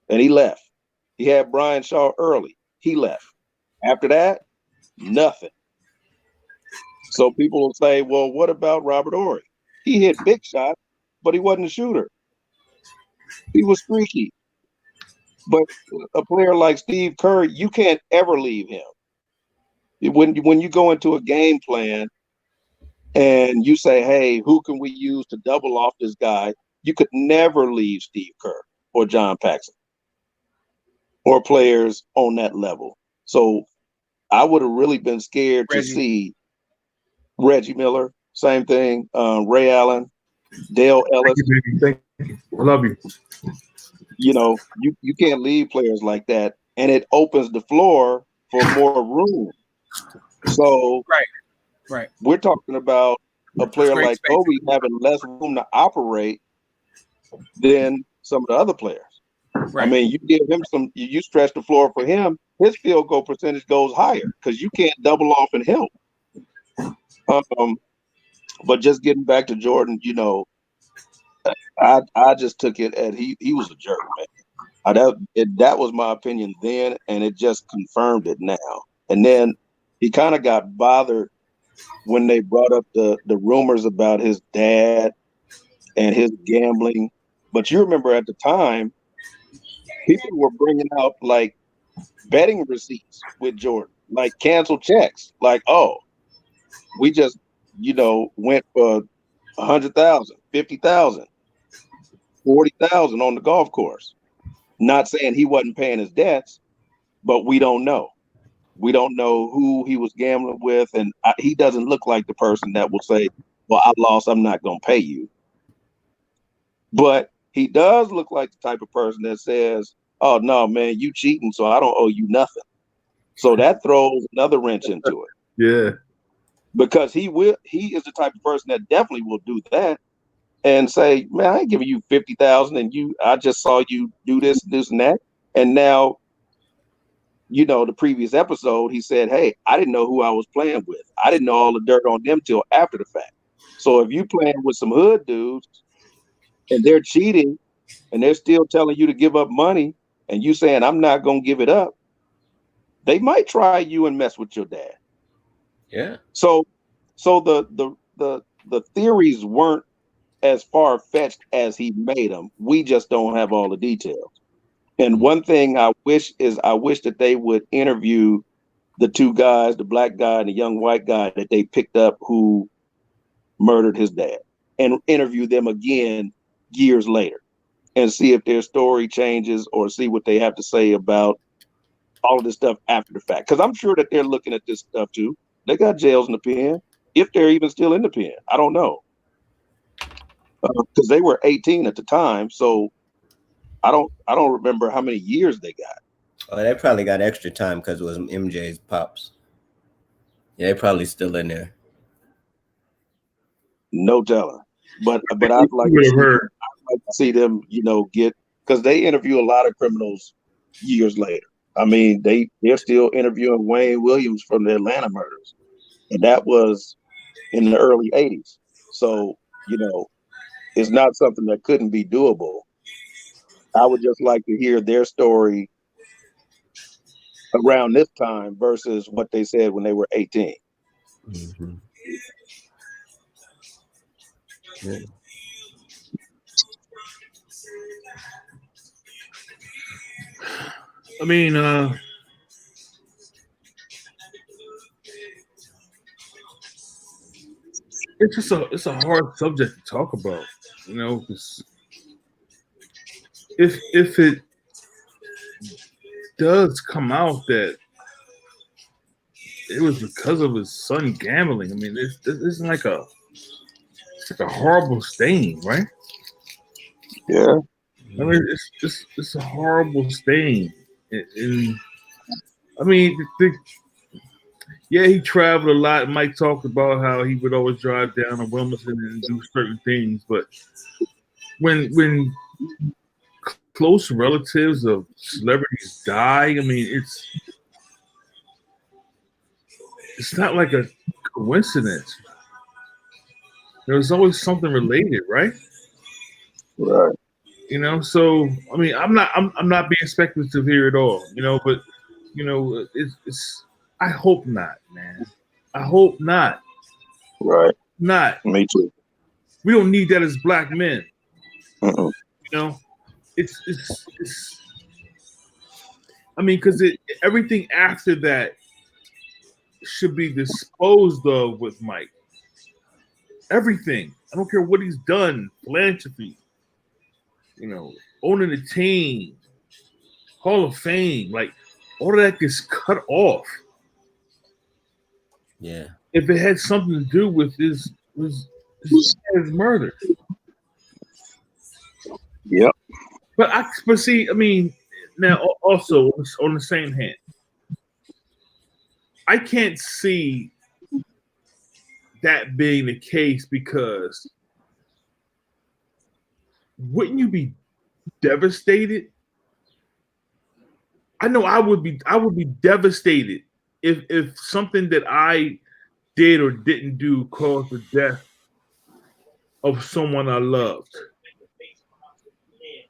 and he left. He had Brian Shaw early. He left. After that, nothing. So people will say, well, what about Robert Horry? He hit big shots, but he wasn't a shooter. He was streaky. But a player like Steve Kerr, you can't ever leave him. When you go into a game plan and you say, hey, who can we use to double off this guy? You could never leave Steve Kerr or John Paxson or players on that level. So I would have really been scared to see Reggie Miller, same thing, Ray Allen, Dale Ellis. Thank you. I love you. You know, you can't leave players like that, and it opens the floor for more room. So right. We're talking about a player like Kobe having less room to operate than some of the other players. Right. I mean, you give him you stretch the floor for him, his field goal percentage goes higher because you can't double off and help. But just getting back to Jordan, you know, I just took it as he was a jerk, man. That was my opinion then, and it just confirmed it now. And then he kind of got bothered when they brought up the rumors about his dad and his gambling. But you remember at the time, people were bringing out like betting receipts with Jordan, like canceled checks. Like, oh, we just, you know, went for 100,000, 50,000, 40,000 on the golf course. Not saying he wasn't paying his debts, but we don't know. We don't know who he was gambling with, and he doesn't look like the person that will say, well, I lost, I'm not going to pay you. But he does look like the type of person that says, oh, no, man, you cheating, so I don't owe you nothing. So that throws another wrench into it. Yeah. Because he is the type of person that definitely will do that and say, man, I ain't giving you 50,000 and I just saw you do this, and that. And now, you know, the previous episode, he said, hey, I didn't know who I was playing with. I didn't know all the dirt on them till after the fact. So if you playing with some hood dudes and they're cheating and they're still telling you to give up money and you saying, I'm not going to give it up, they might try you and mess with your dad. Yeah. So the theories weren't as far-fetched as he made them. We just don't have all the details. And one thing I wish that they would interview the two guys, the black guy and the young white guy that they picked up who murdered his dad, and interview them again years later and see if their story changes or see what they have to say about all of this stuff after the fact. Because I'm sure that they're looking at this stuff too. They got jails in the pen, if they're even still in the pen. I don't know. Because they were 18 at the time, so I don't remember how many years they got. Oh, they probably got extra time because it was MJ's pops. Yeah, they're probably still in there. No telling. But I'd like to see them, you know, get, because they interview a lot of criminals years later. I mean, they're still interviewing Wayne Williams from the Atlanta murders. And that was in the early 80s. So, it's not something that couldn't be doable. I would just like to hear their story around this time versus what they said when they were 18. Mm-hmm. Yeah. I mean, it's a hard subject to talk about, because if it does come out that it was because of his son gambling, I mean, it's like a horrible stain, right? Yeah. I mean, it's a horrible stain, and I mean, yeah, he traveled a lot. Mike talked about how he would always drive down to Wilmington and do certain things, but when close relatives of celebrities die, I mean, it's not like a coincidence. There's always something related, right? Right. So I mean, I'm not being speculative here at all, but it's I hope not, man. I hope not. Right. Not. Me too. We don't need that as black men. Uh-uh. It's I mean, because everything after that should be disposed of with Mike. Everything. I don't care what he's done. Philanthropy. Owning a team. Hall of Fame. Like, all of that gets cut off. Yeah. If it had something to do with his murder. Yep. But see, I mean, now also on the same hand, I can't see that being the case because wouldn't you be devastated? I know I would be devastated if something that I did or didn't do caused the death of someone I loved.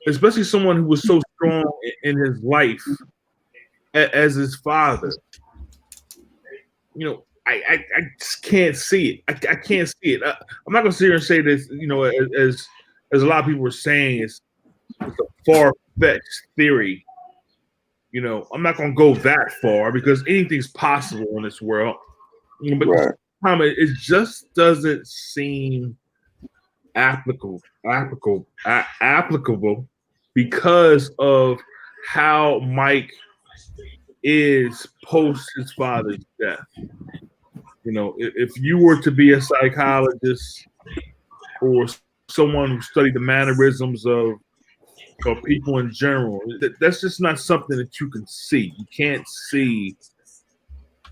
Especially someone who was so strong in his life as his father. I just can't see it. I can't see it. I'm not going to sit here and say this, as a lot of people are saying, it's a far-fetched theory. I'm not going to go that far because anything's possible in this world. But right. It just doesn't seem applicable because of how Mike is post his father's death. If you were to be a psychologist or someone who studied the mannerisms of people in general, that's just not something that you can see. You can't see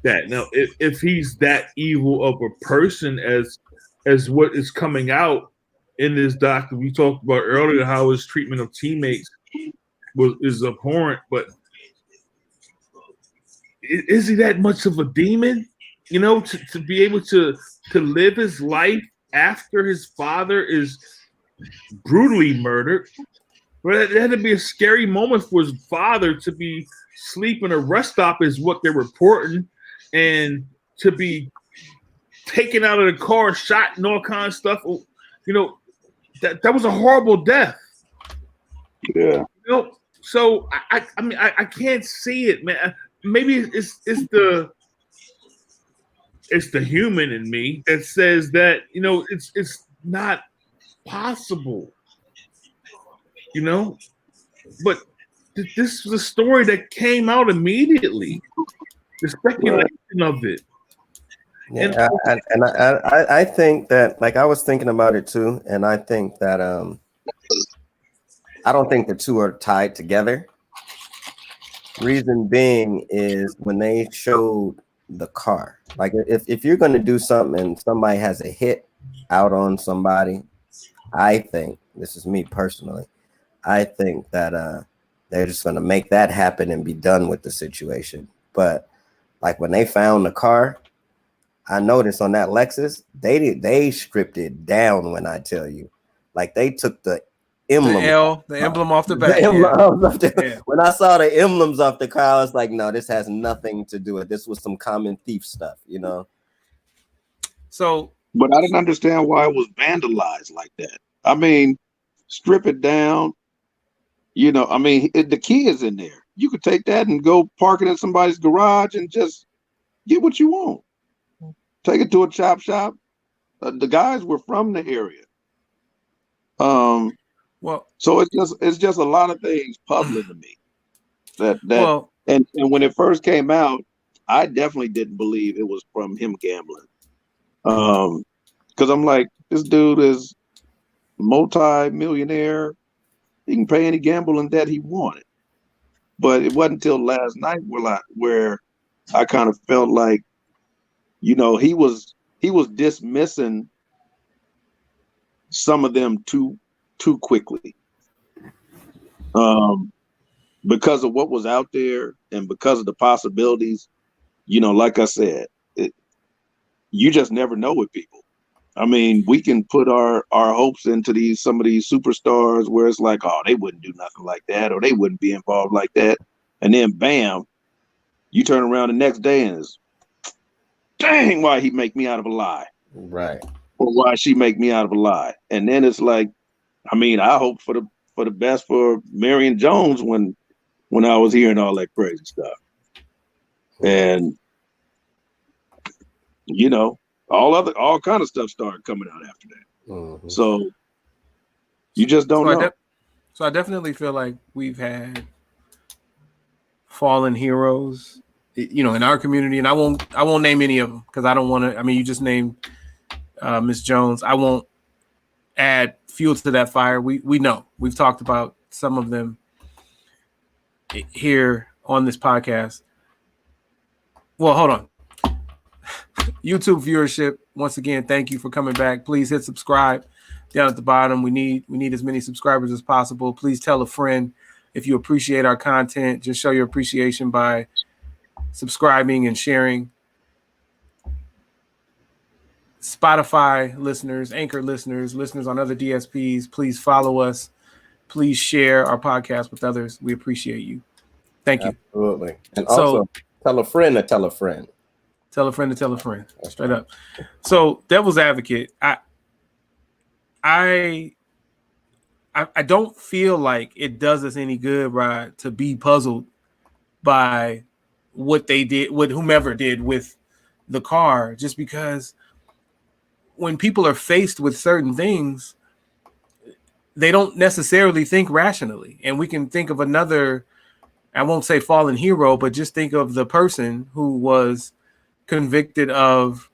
that. Now, if he's that evil of a person as what is coming out in this doctor, we talked about earlier how his treatment of teammates is abhorrent, but is he that much of a demon? To be able to live his life after his father is brutally murdered. But it had to be a scary moment for his father to be asleep in a rest stop, is what they're reporting, and to be taken out of the car, shot, and all kinds of stuff. That was a horrible death. Yeah. So I mean I can't see it, man. Maybe it's the human in me that says that it's not possible. But this was a story that came out immediately. The speculation of it. Yeah, and I think that, like, I was thinking about it too, and I think that I don't think the two are tied together. Reason being is when they showed the car, like if you're going to do something and somebody has a hit out on somebody, I think, this is me personally, I think that they're just going to make that happen and be done with the situation. But like when they found the car, I noticed on that Lexus, they stripped it down when I tell you. Like they took the emblem, the emblem off the back. When I saw the emblems off the car, I was like, no, this has nothing to do with this. Was some common thief stuff, you know. So, but I didn't understand why it was vandalized like that. I mean, strip it down. You know, I mean, the key is in there. You could take that and go park it in somebody's garage and just get what you want. Take it to a chop shop. The guys were from the area. Well, so it's just a lot of things puzzling to me. And when it first came out, I definitely didn't believe it was from him gambling. Because I'm like, this dude is multi-millionaire. He can pay any gambling debt he wanted. But it wasn't until last night where I kind of felt like, you know, he was dismissing some of them too quickly. Because of what was out there and because of the possibilities, you know, like I said, you just never know with people. I mean, we can put our hopes into some of these superstars where it's like, oh, they wouldn't do nothing like that, or they wouldn't be involved like that. And then bam, you turn around the next day and it's, dang, why he make me out of a lie? Right. Or why she make me out of a lie? And then it's like, I mean, I hope for the best for Marion Jones when I was hearing all that crazy stuff. And you know, all kind of stuff started coming out after that. Mm-hmm. So you just don't know. So I definitely feel like we've had fallen heroes, you know, in our community, and I won't name any of them because I don't want to. I mean, you just named Miss Jones. I won't add fuel to that fire. We know we've talked about some of them here on this podcast. Well, hold on. YouTube viewership, once again, thank you for coming back. Please hit subscribe down at the bottom. We need as many subscribers as possible. Please tell a friend if you appreciate our content. Just show your appreciation by subscribing and sharing. Spotify listeners, Anchor listeners on other DSPs, please follow us. Please share our podcast with others. We appreciate you. Thank you. Absolutely. And also tell a friend to tell a friend. Tell a friend to tell a friend. Straight up. So, devil's advocate, I don't feel like it does us any good, Rod, to be puzzled by what they did, what whomever did with the car, just because when people are faced with certain things, they don't necessarily think rationally. And we can think of another, I won't say fallen hero, but just think of the person who was convicted of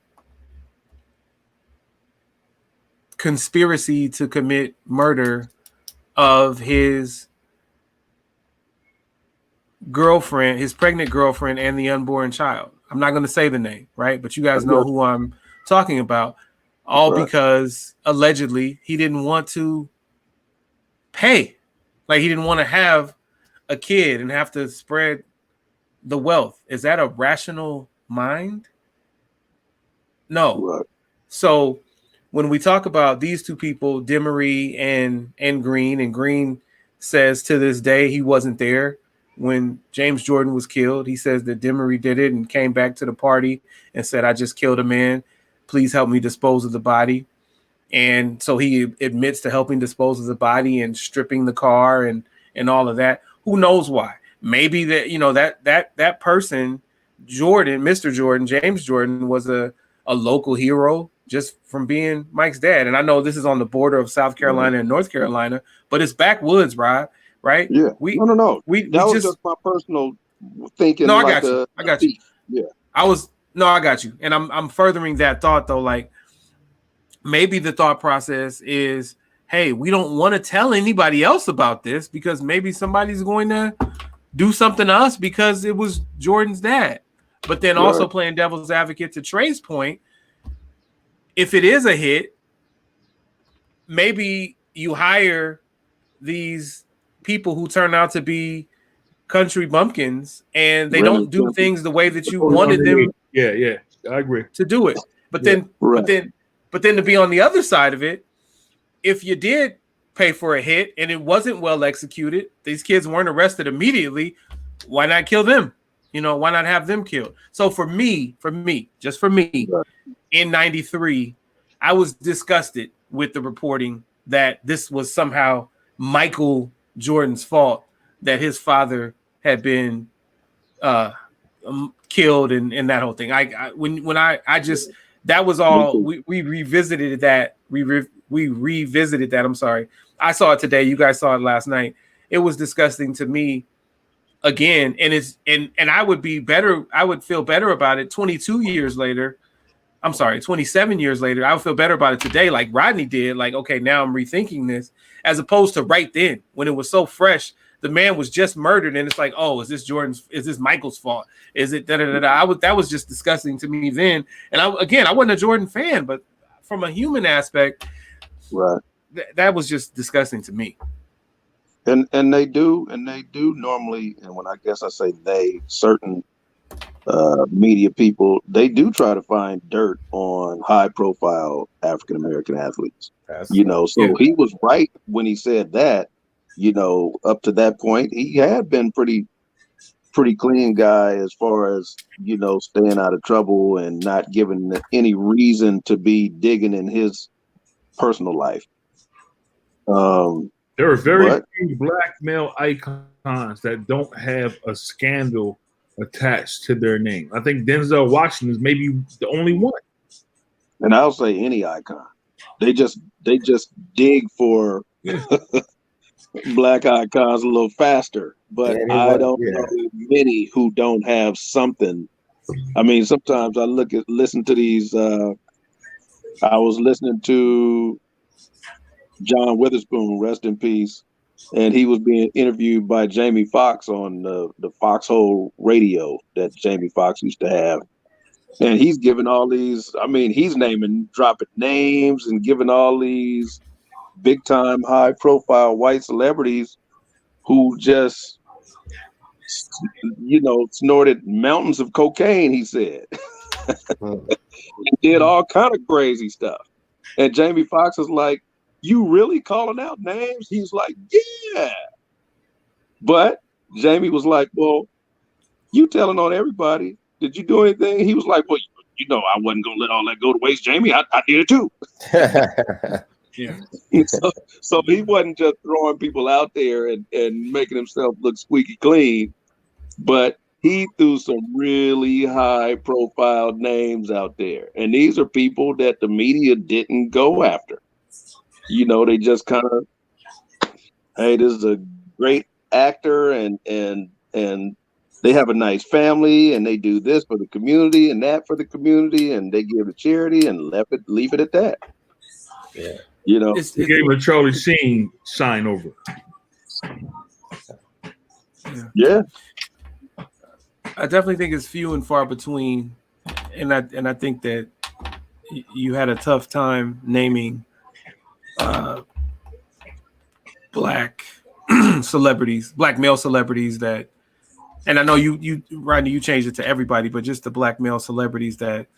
conspiracy to commit murder of his girlfriend, his pregnant girlfriend, and the unborn child. I'm not going to say the name, right? But you guys know who I'm talking about. All because allegedly he didn't want to pay. Like he didn't want to have a kid and have to spread the wealth. Is that a rational mind? No. Right. So when we talk about these two people, Tillery and Green, and Green says to this day he wasn't there when James Jordan was killed. He says that Tillery did it and came back to the party and said, I just killed a man. Please help me dispose of the body. And so he admits to helping dispose of the body and stripping the car and all of that. Who knows why? Maybe that, you know, that person, Jordan, Mr. Jordan, James Jordan, was a local hero just from being Mike's dad. And I know this is on the border of South Carolina and North Carolina, but it's backwoods, right? Yeah. No. We that was just my personal thinking. No, I got you. Yeah. I got you. And I'm furthering that thought though. Like maybe the thought process is, hey, we don't want to tell anybody else about this because maybe somebody's going to do something to us because it was Jordan's dad. But then also playing devil's advocate to Trey's point, if it is a hit, maybe you hire these people who turn out to be country bumpkins and they don't do things the way that you wanted them. Yeah. I agree to do it. But then, but then to be on the other side of it, if you did pay for a hit and it wasn't well executed, these kids weren't arrested immediately, why not kill them? Why not have them killed? So for me, in 93, I was disgusted with the reporting that this was somehow Michael Jordan's fault that his father had been killed and that whole thing. That was all we revisited that. We revisited that. I'm sorry. I saw it today. You guys saw it last night. It was disgusting to me again. And I would feel better about it 27 years later. I would feel better about it today, like Rodney did. Like, okay, now I'm rethinking this, as opposed to right then when it was so fresh. The man was just murdered, and it's like, oh, is this Michael's fault? Is it that was just disgusting to me then. And I wasn't a Jordan fan, but from a human aspect, right, that was just disgusting to me. And they do normally, and when I guess I say they, certain media people, they do try to find dirt on high profile African American athletes. He was right when he said that. Up to that point, he had been pretty clean guy as far as, staying out of trouble and not giving any reason to be digging in his personal life. There are very few black male icons that don't have a scandal attached to their name. I think Denzel Washington is maybe the only one. And I'll say any icon. They just dig for black icons a little faster, but I don't know many who don't have something. I mean, sometimes I listen to these. I was listening to John Witherspoon, rest in peace, and he was being interviewed by Jamie Foxx on the Foxhole radio that Jamie Foxx used to have. And he's giving all these, he's dropping names and giving all these big time, high profile white celebrities who just, snorted mountains of cocaine, he said. Did all kind of crazy stuff. And Jamie Foxx is like, you really calling out names? He's like, yeah. But Jamie was like, well, you telling on everybody. Did you do anything? He was like, well, I wasn't going to let all that go to waste, Jamie. I did it too. Yeah. So he wasn't just throwing people out there and making himself look squeaky clean, but he threw some really high profile names out there. And these are people that the media didn't go after. They just kind of, hey, this is a great actor and they have a nice family and they do this for the community and that for the community and they give to charity and leave it at that. Yeah. He gave him a Charlie Sheen sign over. Yeah. I definitely think it's few and far between, and I think that you had a tough time naming black celebrities, black male celebrities that, and I know you Rodney, you changed it to everybody, but just the black male celebrities that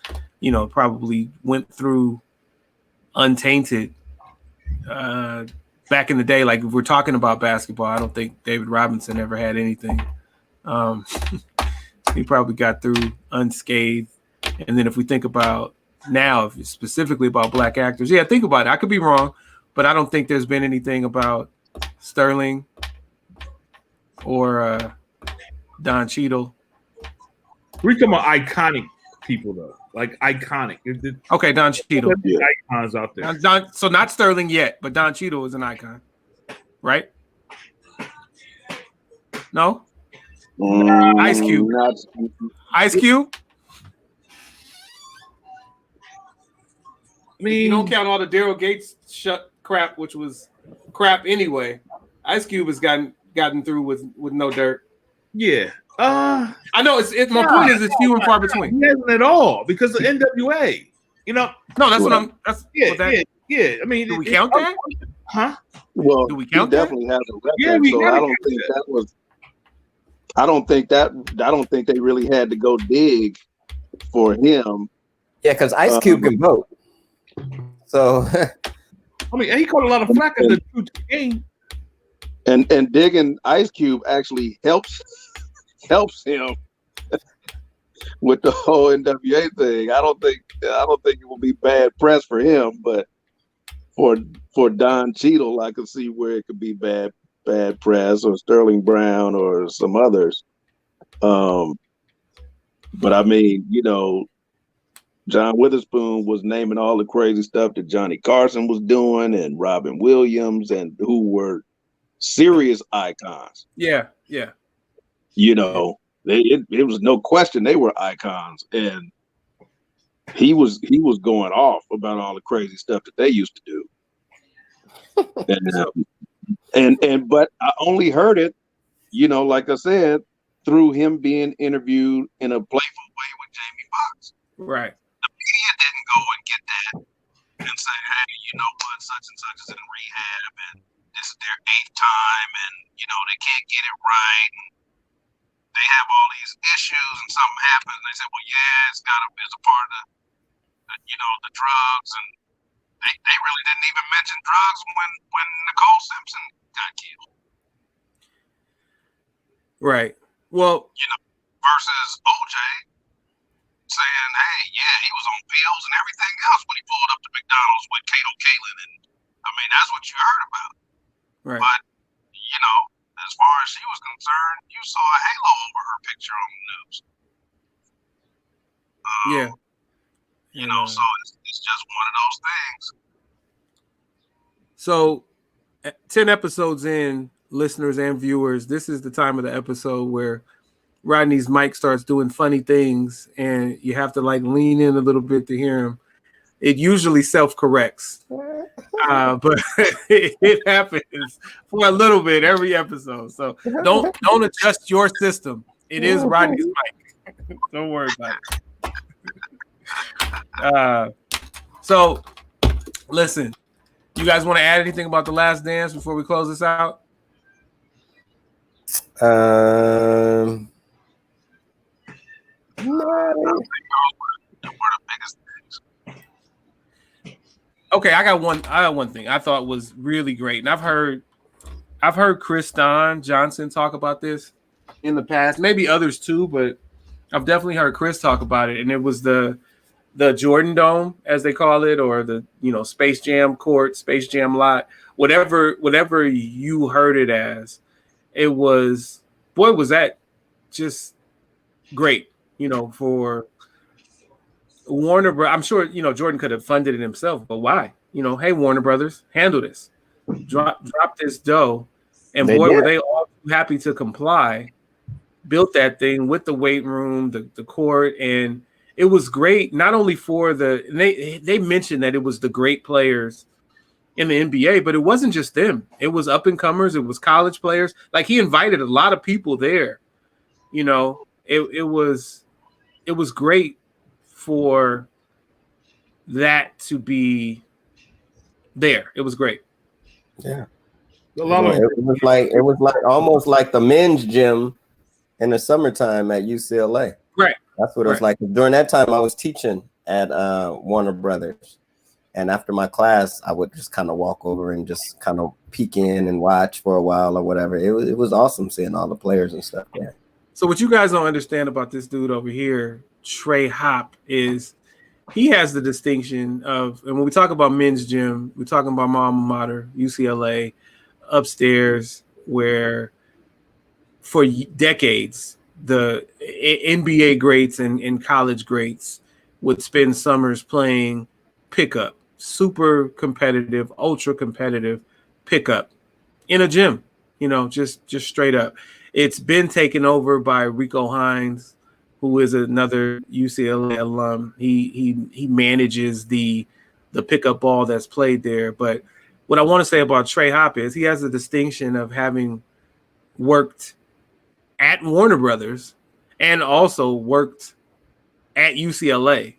probably went through untainted back in the day. Like if we're talking about basketball, I don't think David Robinson ever had anything. He probably got through unscathed. And then if we think about now, if it's specifically about black actors, think about it. I could be wrong, but I don't think there's been anything about Sterling or Don Cheadle. We're talking about iconic people, though. Like iconic. Okay, Don Cheadle. Icons out there. So not Sterling yet, but Don Cheadle is an icon, right? No? Ice Cube. Ice Cube? You don't count all the Daryl Gates crap, which was crap anyway. Ice Cube has gotten through with no dirt. Yeah. I know my point is it's few and far between. He hasn't at all because of NWA. No, that's what I'm. That's yeah. I mean, do we count that? Huh? Well, do we count he that? definitely has a record. So I don't think that was. I don't think they really had to go dig for him Yeah, because Ice Cube can vote. So I mean, he caught a lot of flack in the 2 game. And digging Ice Cube actually helps him with the whole NWA thing. I don't think it will be bad press for him, but for Don Cheadle, I could see where it could be bad press, or Sterling Brown or some others. But I mean, John Witherspoon was naming all the crazy stuff that Johnny Carson was doing, and Robin Williams, and who were serious icons. Yeah. It was no question they were icons, and he was going off about all the crazy stuff that they used to do. But I only heard it, like I said, through him being interviewed in a playful way with Jamie Foxx. Right. The media didn't go and get that and say, hey, you know what, such and such is in rehab, and this is their 8th time, and they can't get it right, and they have all these issues, and something happens, and they say, well, yeah, it's a part of the drugs, and they really didn't even mention drugs when Nicole Simpson got killed. Right. Well, versus OJ saying, hey, yeah, he was on pills and everything else when he pulled up to McDonald's with Kato Kalin, and I mean, that's what you heard about. right. But as far as she was concerned, you saw a halo over her picture on the news. Yeah. So it's just one of those things. So 10 episodes in, listeners and viewers, this is the time of the episode where Rodney's mic starts doing funny things, and you have to lean in a little bit to hear him. It usually self-corrects, but it happens for a little bit every episode. So don't adjust your system. It is Rodney's mic. Don't worry about it. So listen, you guys want to add anything about The Last Dance before we close this out? No. Okay, I got one thing I thought was really great, and I've heard Chris Don Johnson talk about this in the past, maybe others too, but I've definitely heard Chris talk about it, and it was the Jordan Dome, as they call it, or the Space Jam court, Space Jam lot, whatever you heard it as. It was, boy, was that just great, for Warner Brothers. I'm sure, Jordan could have funded it himself, but why? Hey, Warner Brothers, handle this. Drop this dough. And boy, were they all happy to comply. Built that thing with the weight room, the court, and it was great. Not only for they mentioned that it was the great players in the NBA, but it wasn't just them. It was up and comers. It was college players. Like, he invited a lot of people there. It was great for that to be there. It was great. Yeah. A lot of it was like almost like the men's gym in the summertime at UCLA. Right. That's what it was like. During that time, I was teaching at Warner Brothers. And after my class, I would just kind of walk over and just kind of peek in and watch for a while or whatever. It was awesome seeing all the players and stuff there. So what you guys don't understand about this dude over here, Trey Hop, is he has the distinction of, and when we talk about men's gym, we're talking about my alma mater, UCLA, upstairs, where for decades, the NBA greats and college greats would spend summers playing pickup, super competitive, ultra competitive pickup in a gym, just straight up. It's been taken over by Rico Hines, who is another UCLA alum. He manages the pickup ball that's played there. But what I want to say about Trey Hop is he has the distinction of having worked at Warner Brothers and also worked at UCLA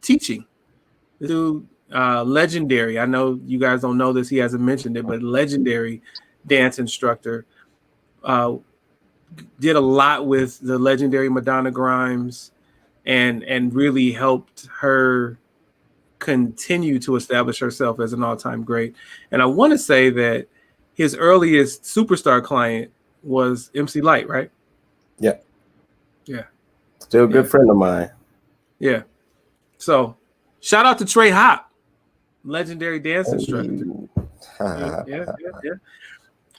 teaching. This dude, legendary. I know you guys don't know this. He hasn't mentioned it, but legendary dance instructor. Did a lot with the legendary Madonna Grimes, and really helped her continue to establish herself as an all-time great. And I want to say that his earliest superstar client was MC Lyte, right? Yeah. Yeah. Still a good friend of mine. Yeah. So shout out to Trey Hop, legendary dance instructor. Yeah.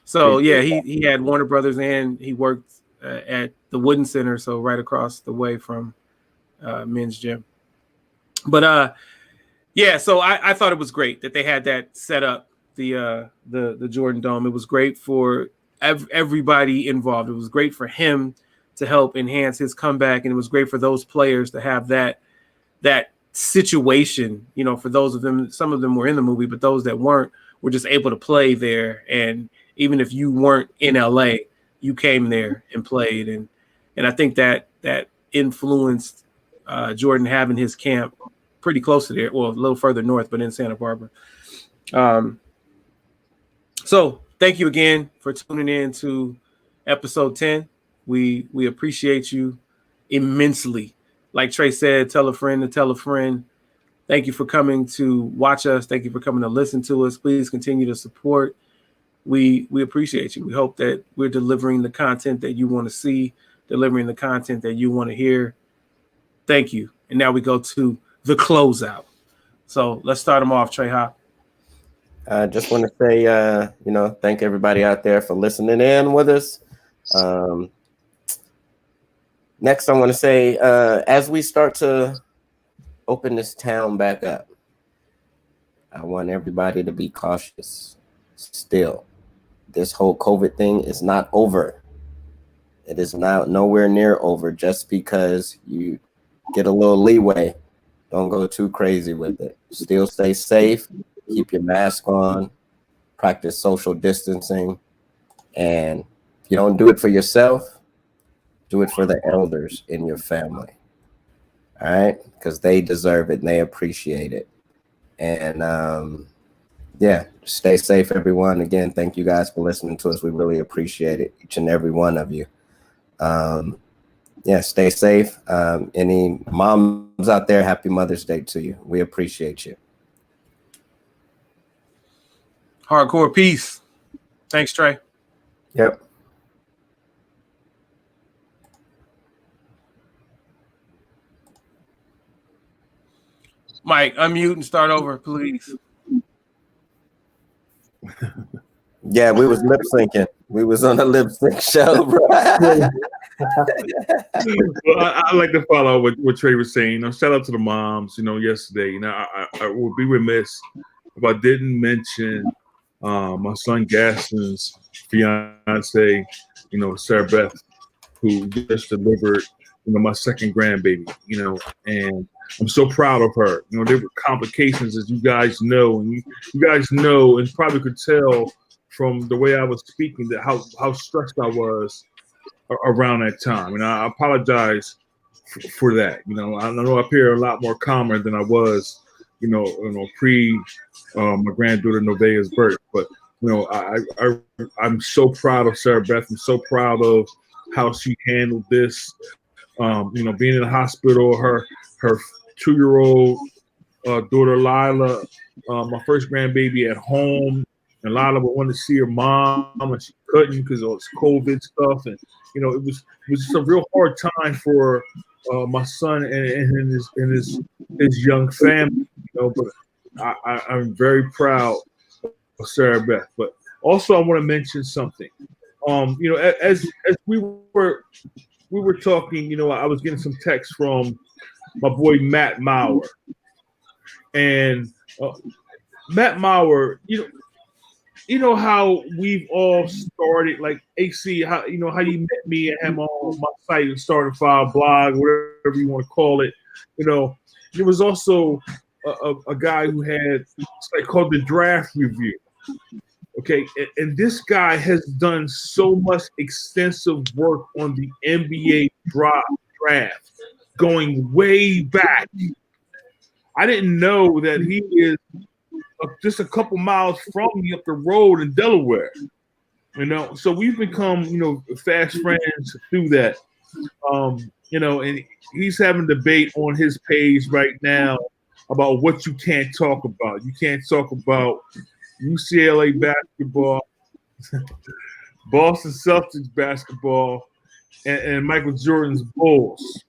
So yeah, he had Warner Brothers and he worked at the Wooden Center, so right across the way from Men's Gym. But yeah, so I thought it was great that they had that set up, the Jordan Dome. It was great for everybody involved. It was great for him to help enhance his comeback, and it was great for those players to have that situation. You know, for those of them, some of them were in the movie, but those that weren't were just able to play there. And even if you weren't in LA, you came there and played, and I think that influenced Jordan having his camp pretty close to there, well, a little further north, but in Santa Barbara. So thank you again for tuning in to episode 10. We appreciate you immensely. Like Trey said, tell a friend to tell a friend. Thank you for coming to watch us. Thank you for coming to listen to us. Please continue to support. We appreciate you. We hope that we're delivering the content that you want to see, delivering the content that you want to hear. Thank you. And now we go to the closeout. So let's start them off, Trey Hop. I just want to say, thank everybody out there for listening in with us. Next, I want to say, as we start to open this town back up, I want everybody to be cautious still. This whole COVID thing is not over. It is now nowhere near over. Just because you get a little leeway, don't go too crazy with it. Still stay safe. Keep your mask on. Practice social distancing. And if you don't do it for yourself, do it for the elders in your family. All right? Because they deserve it and they appreciate it. And stay safe, everyone. Again, thank you guys for listening to us. We really appreciate it, each and every one of you. Stay safe. Any moms out there, happy Mother's Day to you. We appreciate you. Hardcore peace. Thanks, Trey. Yep. Mike, unmute and start over, please. Yeah, we was lip syncing. We was on a lip sync show, bro. Well, I like to follow what Trey was saying. Shout out to the moms. Yesterday, I would be remiss if I didn't mention my son Gaston's fiance, Sarah Beth, who just delivered, my second grandbaby, and I'm so proud of her. There were complications, as you guys know, and you guys know and probably could tell from the way I was speaking that how stressed I was around that time. And I apologize for that. I know I appear a lot more calmer than I was, pre my granddaughter Novea's birth. But I'm so proud of Sarah Beth. I'm so proud of how she handled this. Being in the hospital, her 2-year-old daughter Lila, my first grandbaby at home, and Lila wanted to see her mom, and she couldn't because of this COVID stuff, and it was just a real hard time for my son and his young family. But I'm very proud of Sarah Beth. But also, I want to mention something. As we were talking, I was getting some texts from my boy Matt Maurer, and Matt Maurer, you know how we've all started, like AC, how you met me and him on my site and started File blog, whatever you want to call it. There was also a guy who had something called the Draft Review. Okay, and this guy has done so much extensive work on the NBA draft, going way back. I didn't know that he is just a couple miles from me up the road in Delaware. So we've become, fast friends through that. and he's having debate on his page right now about what you can't talk about. You can't talk about UCLA basketball, Boston Celtics basketball, and Michael Jordan's Bulls.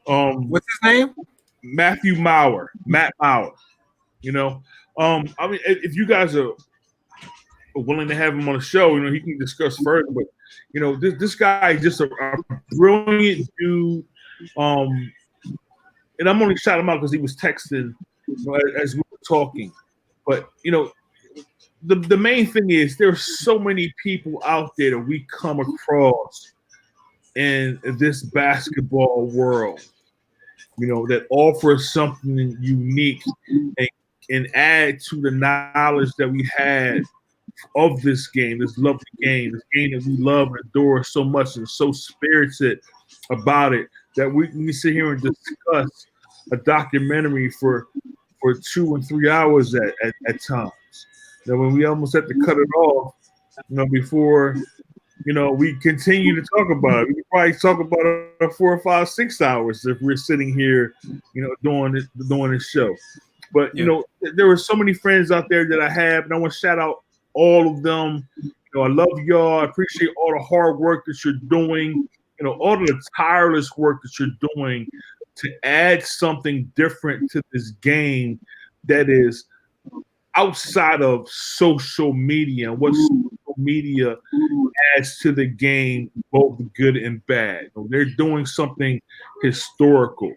What's his name? Matt Mauer. I mean, if you guys are willing to have him on the show, he can discuss further. But this guy is just a brilliant dude. And I'm only shouting him out because he was texting as we were talking. But the main thing is there's so many people out there that we come across in this basketball world, that offers something unique and add to the knowledge that we had of this game, this lovely game, this game that we love and adore so much and so spirited about it that we can sit here and discuss a documentary for 2 and 3 hours at times. Now, when we almost had to cut it off, before we continue to talk about it. We could probably talk about it 4 or 5, 6 hours if we're sitting here, doing this show. But there were so many friends out there that I have, and I want to shout out all of them. I love y'all. I appreciate all the hard work that you're doing. All of the tireless work that you're doing to add something different to this game that is outside of social media and what social media adds to the game, both good and bad. They're doing something historical.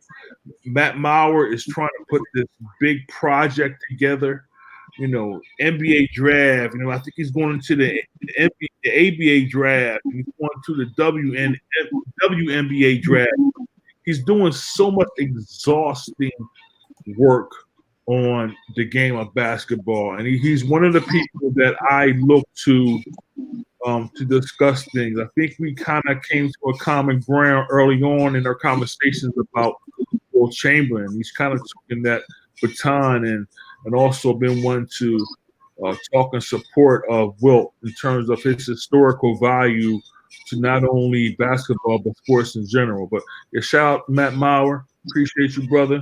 Matt Mauer is trying to put this big project together. NBA draft. I think he's going into the ABA draft. He's going to the WNBA draft. He's doing so much exhausting work on the game of basketball, and he's one of the people that I look to discuss things. I think we kind of came to a common ground early on in our conversations about Will Chamberlain. He's kind of taken that baton and also been one to talk in support of Wilt in terms of his historical value to not only basketball but sports in general. But shout out Matt Mauer. Appreciate you, brother.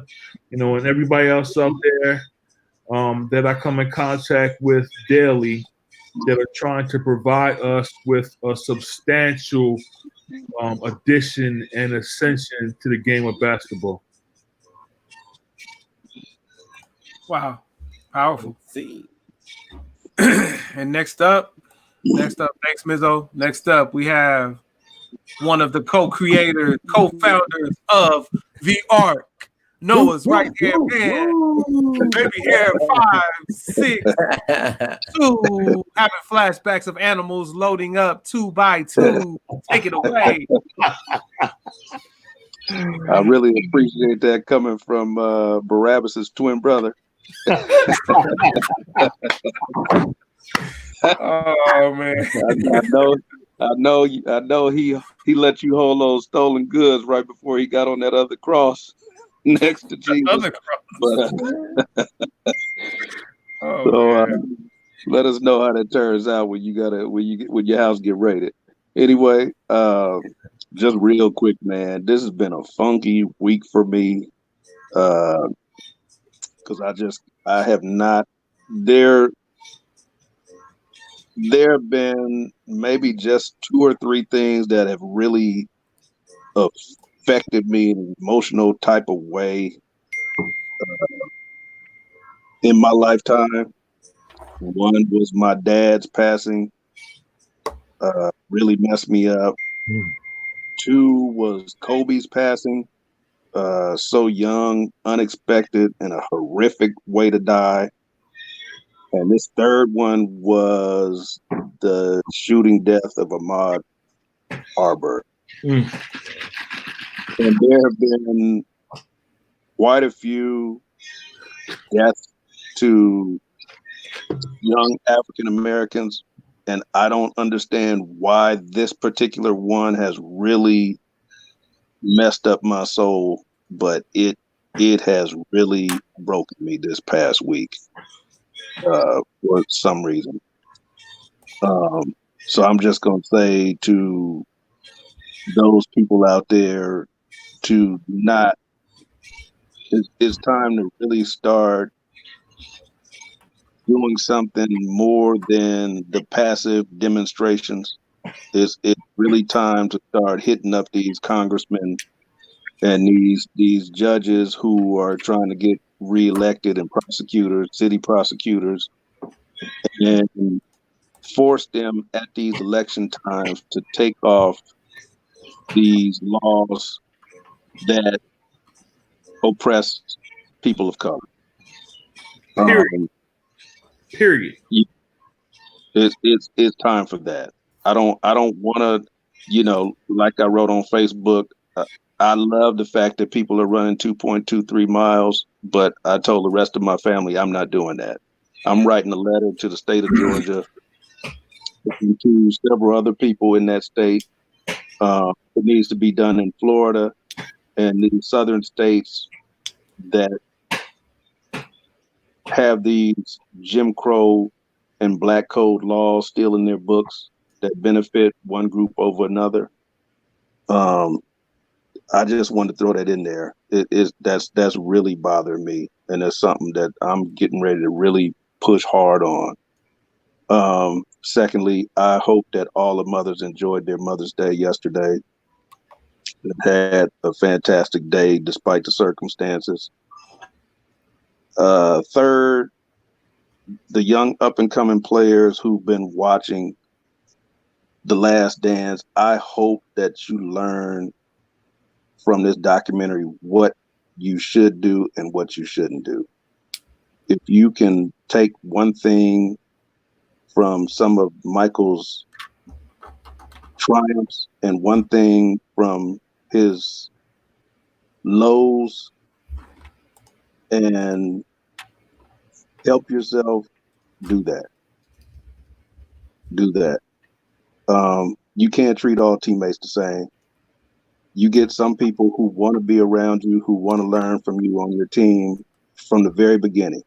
And everybody else out there that I come in contact with daily that are trying to provide us with a substantial addition and ascension to the game of basketball. Wow. Powerful. And next up, thanks, Mizzo. Next up, we have one of the co-creators, co-founders of The Ark. Noah's right here, man. Maybe here 5, 6, 2, having flashbacks of animals loading up 2 by 2. Take it away. I really appreciate that coming from Barabbas's twin brother. Oh man, I know he let you hold those stolen goods right before he got on that other cross next to Jesus. But, let us know how that turns out when your house get raided. Anyway, just real quick, man. This has been a funky week for me. Because I have not. There have been maybe just 2 or 3 things that have really affected me in an emotional type of way in my lifetime. One was my dad's passing, really messed me up. 2 was Kobe's passing. So young, unexpected, and a horrific way to die. And this 3rd one was the shooting death of Ahmaud Arbery. And there have been quite a few deaths to young African Americans, and I don't understand why this particular one has really messed up my soul, but it has really broken me this past week for some reason. So I'm just gonna say to those people out there to not. It's time to really start doing something more than the passive demonstrations. It's really time to start hitting up these congressmen and these judges who are trying to get reelected, and prosecutors, city prosecutors, and force them at these election times to take off these laws that oppress people of color. Period. It's time for that. I don't want to, like I wrote on Facebook. I love the fact that people are running 2.23 miles, but I told the rest of my family I'm not doing that. I'm writing a letter to the state of Georgia and to several other people in that state. It needs to be done in Florida and the southern states that have these Jim Crow and Black Code laws still in their books that benefit one group over another. I just wanted to throw that in there. That's really bothering me, and that's something that I'm getting ready to really push hard on. Secondly, I hope that all the mothers enjoyed their Mother's Day yesterday and had a fantastic day despite the circumstances. Third, the young up-and-coming players who've been watching The Last Dance, I hope that you learn from this documentary what you should do and what you shouldn't do. If you can take one thing from some of Michael's triumphs and one thing from his lows and help yourself, do that. Do that. You can't treat all teammates the same. You get some people who want to be around you, who want to learn from you on your team from the very beginning.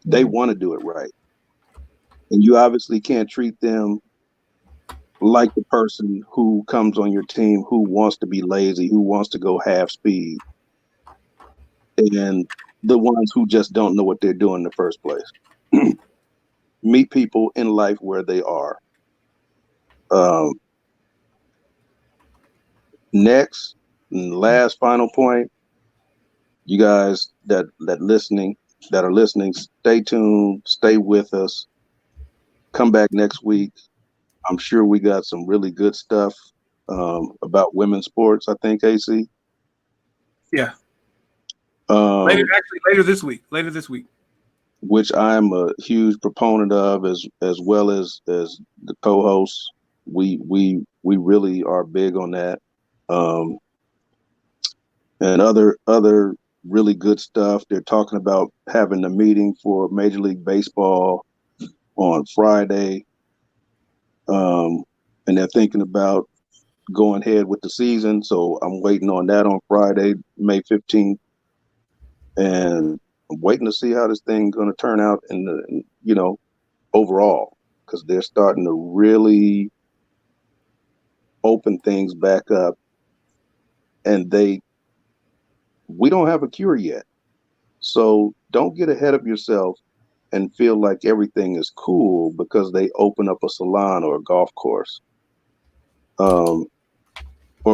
They want to do it right. And you obviously can't treat them like the person who comes on your team who wants to be lazy, who wants to go half speed, and the ones who just don't know what they're doing in the first place. Meet people in life where they are. Next, and last final point, you guys that are listening, stay tuned, stay with us. Come back next week. I'm sure we got some really good stuff about women's sports, I think, AC. Yeah. Later this week. Which I'm a huge proponent of, as well as the co-hosts. We really are big on that. And other really good stuff. They're talking about having a meeting for Major League Baseball on Friday. And they're thinking about going ahead with the season. So I'm waiting on that on Friday, May 15th. And I'm waiting to see how this thing's going to turn out overall, because they're starting to really open things back up. And we don't have a cure yet. So don't get ahead of yourself and feel like everything is cool because they open up a salon or a golf course. Or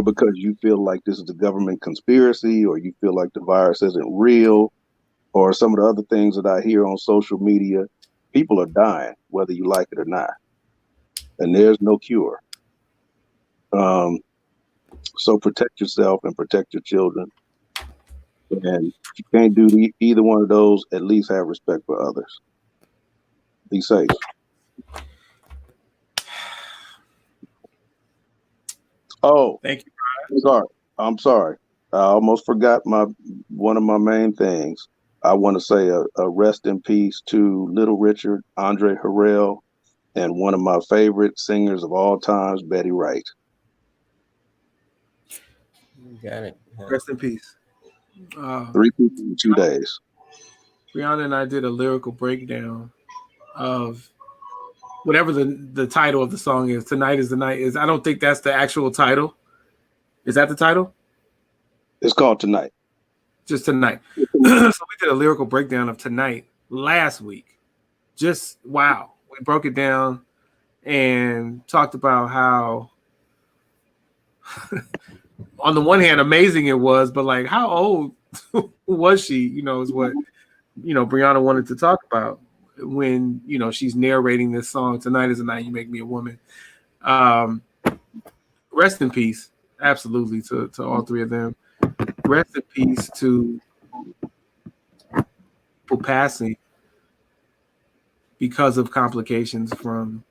because you feel like this is a government conspiracy, or you feel like the virus isn't real, or some of the other things that I hear on social media. People are dying, whether you like it or not. And there's no cure. So protect yourself and protect your children. And if you can't do either one of those, at least have respect for others. Be safe. Oh, thank you. I'm sorry. I almost forgot one of my main things. I want to say a rest in peace to Little Richard, Andre Harrell, and one of my favorite singers of all times, Betty Wright. Got it. Rest in peace. 3 people in 2 days. Brianna and I did a lyrical breakdown of whatever the title of the song is. Tonight is the night is. I don't think that's the actual title. Is that the title? It's called Tonight. Just Tonight. So we did a lyrical breakdown of Tonight last week. Just wow. We broke it down and talked about how on the one hand amazing it was, but like how old was she, is what Brianna wanted to talk about when she's narrating this song. Tonight is the night you make me a woman. Rest in peace, absolutely, to all three of them. Rest in peace to people passing because of complications from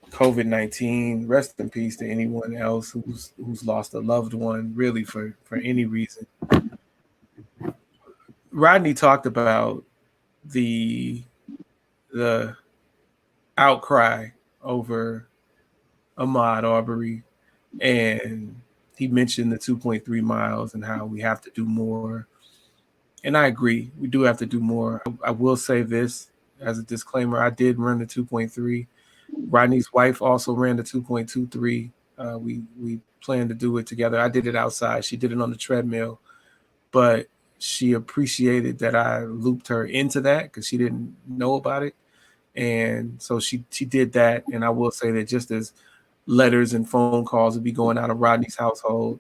COVID-19. Rest in peace to anyone else who's lost a loved one, really for any reason. Rodney talked about the outcry over Ahmaud Arbery, and he mentioned the 2.3 miles and how we have to do more. And I agree, we do have to do more. I will say this as a disclaimer: I did run the 2.3. Rodney's wife also ran the 2.23. We planned to do it together. I did it outside. She did it on the treadmill, but she appreciated that I looped her into that because she didn't know about it. And so she did that. And I will say that just as letters and phone calls would be going out of Rodney's household,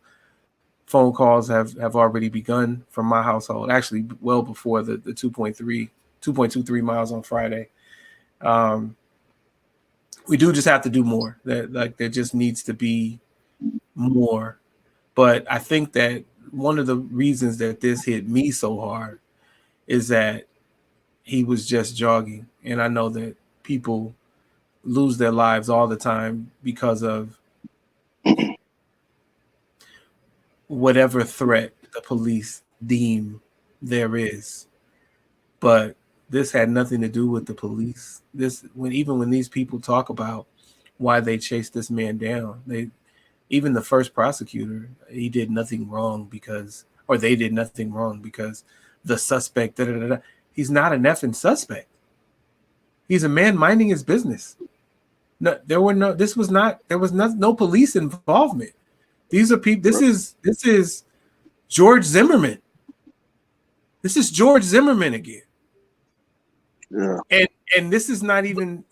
phone calls have already begun from my household, actually well before the 2.23 miles on Friday. We do just have to do more. There just needs to be more. But I think that one of the reasons that this hit me so hard is that he was just jogging. And I know that people lose their lives all the time because of whatever threat the police deem there is. But this had nothing to do with the police. Even when these people talk about why they chased this man down, even the first prosecutor, he did nothing wrong because the suspect, he's not an effing suspect. He's a man minding his business. No, there was no police involvement. These are people. This is George Zimmerman. This is George Zimmerman again. Yeah. And this is not even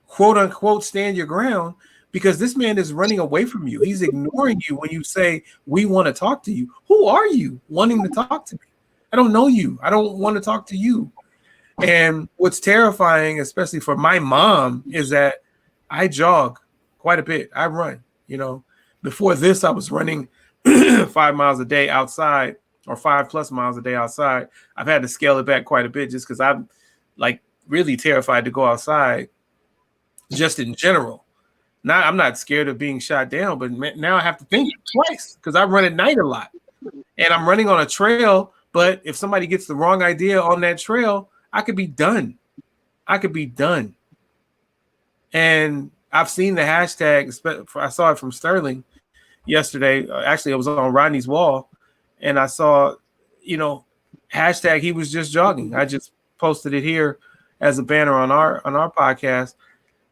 quote unquote stand your ground, because this man is running away from you. He's ignoring you when you say, we want to talk to you. Who are you wanting to talk to me? I don't know you. I don't want to talk to you. And what's terrifying, especially for my mom, is that I jog quite a bit. I run, Before this, I was running 5 miles a day outside, or 5+ miles a day outside. I've had to scale it back quite a bit just because I'm really terrified to go outside just in general. Now I'm not scared of being shot down, but now I have to think twice because I run at night a lot and I'm running on a trail. But if somebody gets the wrong idea on that trail, I could be done. And I've seen the hashtag. I saw it from Sterling yesterday. Actually, it was on Rodney's wall, and I saw, hashtag he was just jogging. I just posted it here as a banner on our podcast.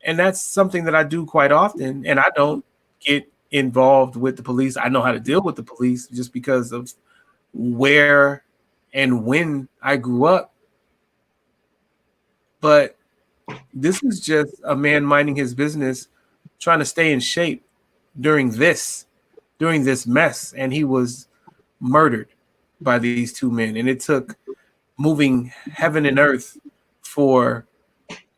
And that's something that I do quite often. And I don't get involved with the police. I know how to deal with the police just because of where and when I grew up. But this is just a man minding his business, trying to stay in shape during this mess. And he was murdered by these two men. And it took moving heaven and earth for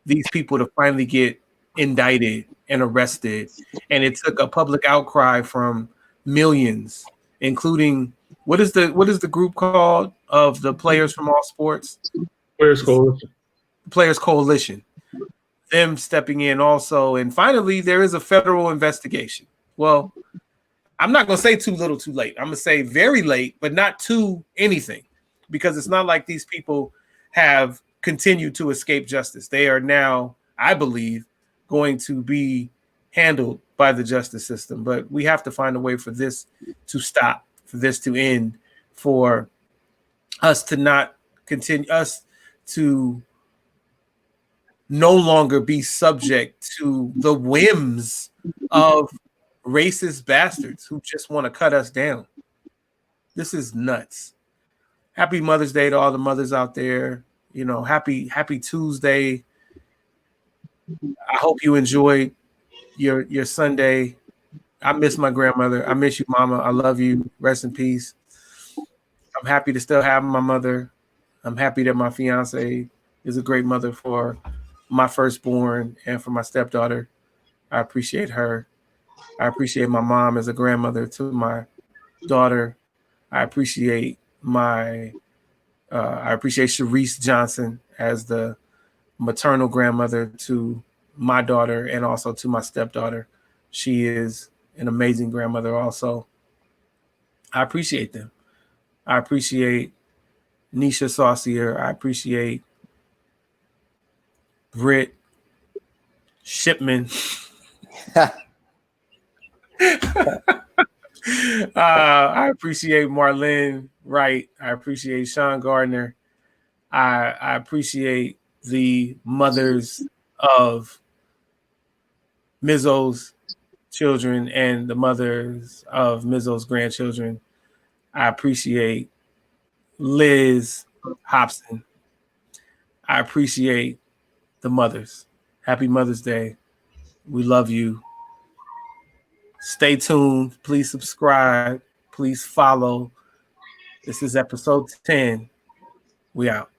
these people to finally get indicted and arrested. And it took a public outcry from millions, including what is the group called of the players from all sports? Players Coalition. Them stepping in also. And finally, there is a federal investigation. Well, I'm not going to say too little too late. I'm going to say very late, but not too anything, because it's not like these people have continued to escape justice. They are now, I believe, going to be handled by the justice system. But we have to find a way for this to stop, for this to end, for us to not continue, us to no longer be subject to the whims of racist bastards who just want to cut us down. This is nuts. Happy Mother's Day to all the mothers out there. You know, happy Tuesday. I hope you enjoyed your Sunday. I miss my grandmother. I miss you, Mama. I love you. Rest in peace. I'm happy to still have my mother. I'm happy that my fiance is a great mother for my firstborn and for my stepdaughter. I appreciate her. I appreciate my mom as a grandmother to my daughter. I appreciate Sharice Johnson as the maternal grandmother to my daughter and also to my stepdaughter. She is an amazing grandmother also. I appreciate them. I appreciate Nisha Saucier. I appreciate Britt Shipman. I appreciate Marlene Wright. I appreciate Sean Gardner. I appreciate the mothers of Mizzo's children and the mothers of Mizzo's grandchildren. I appreciate Liz Hopson. I appreciate the mothers. Happy Mother's Day. We love you. Stay tuned. Please subscribe. Please follow. This is episode 10. We out.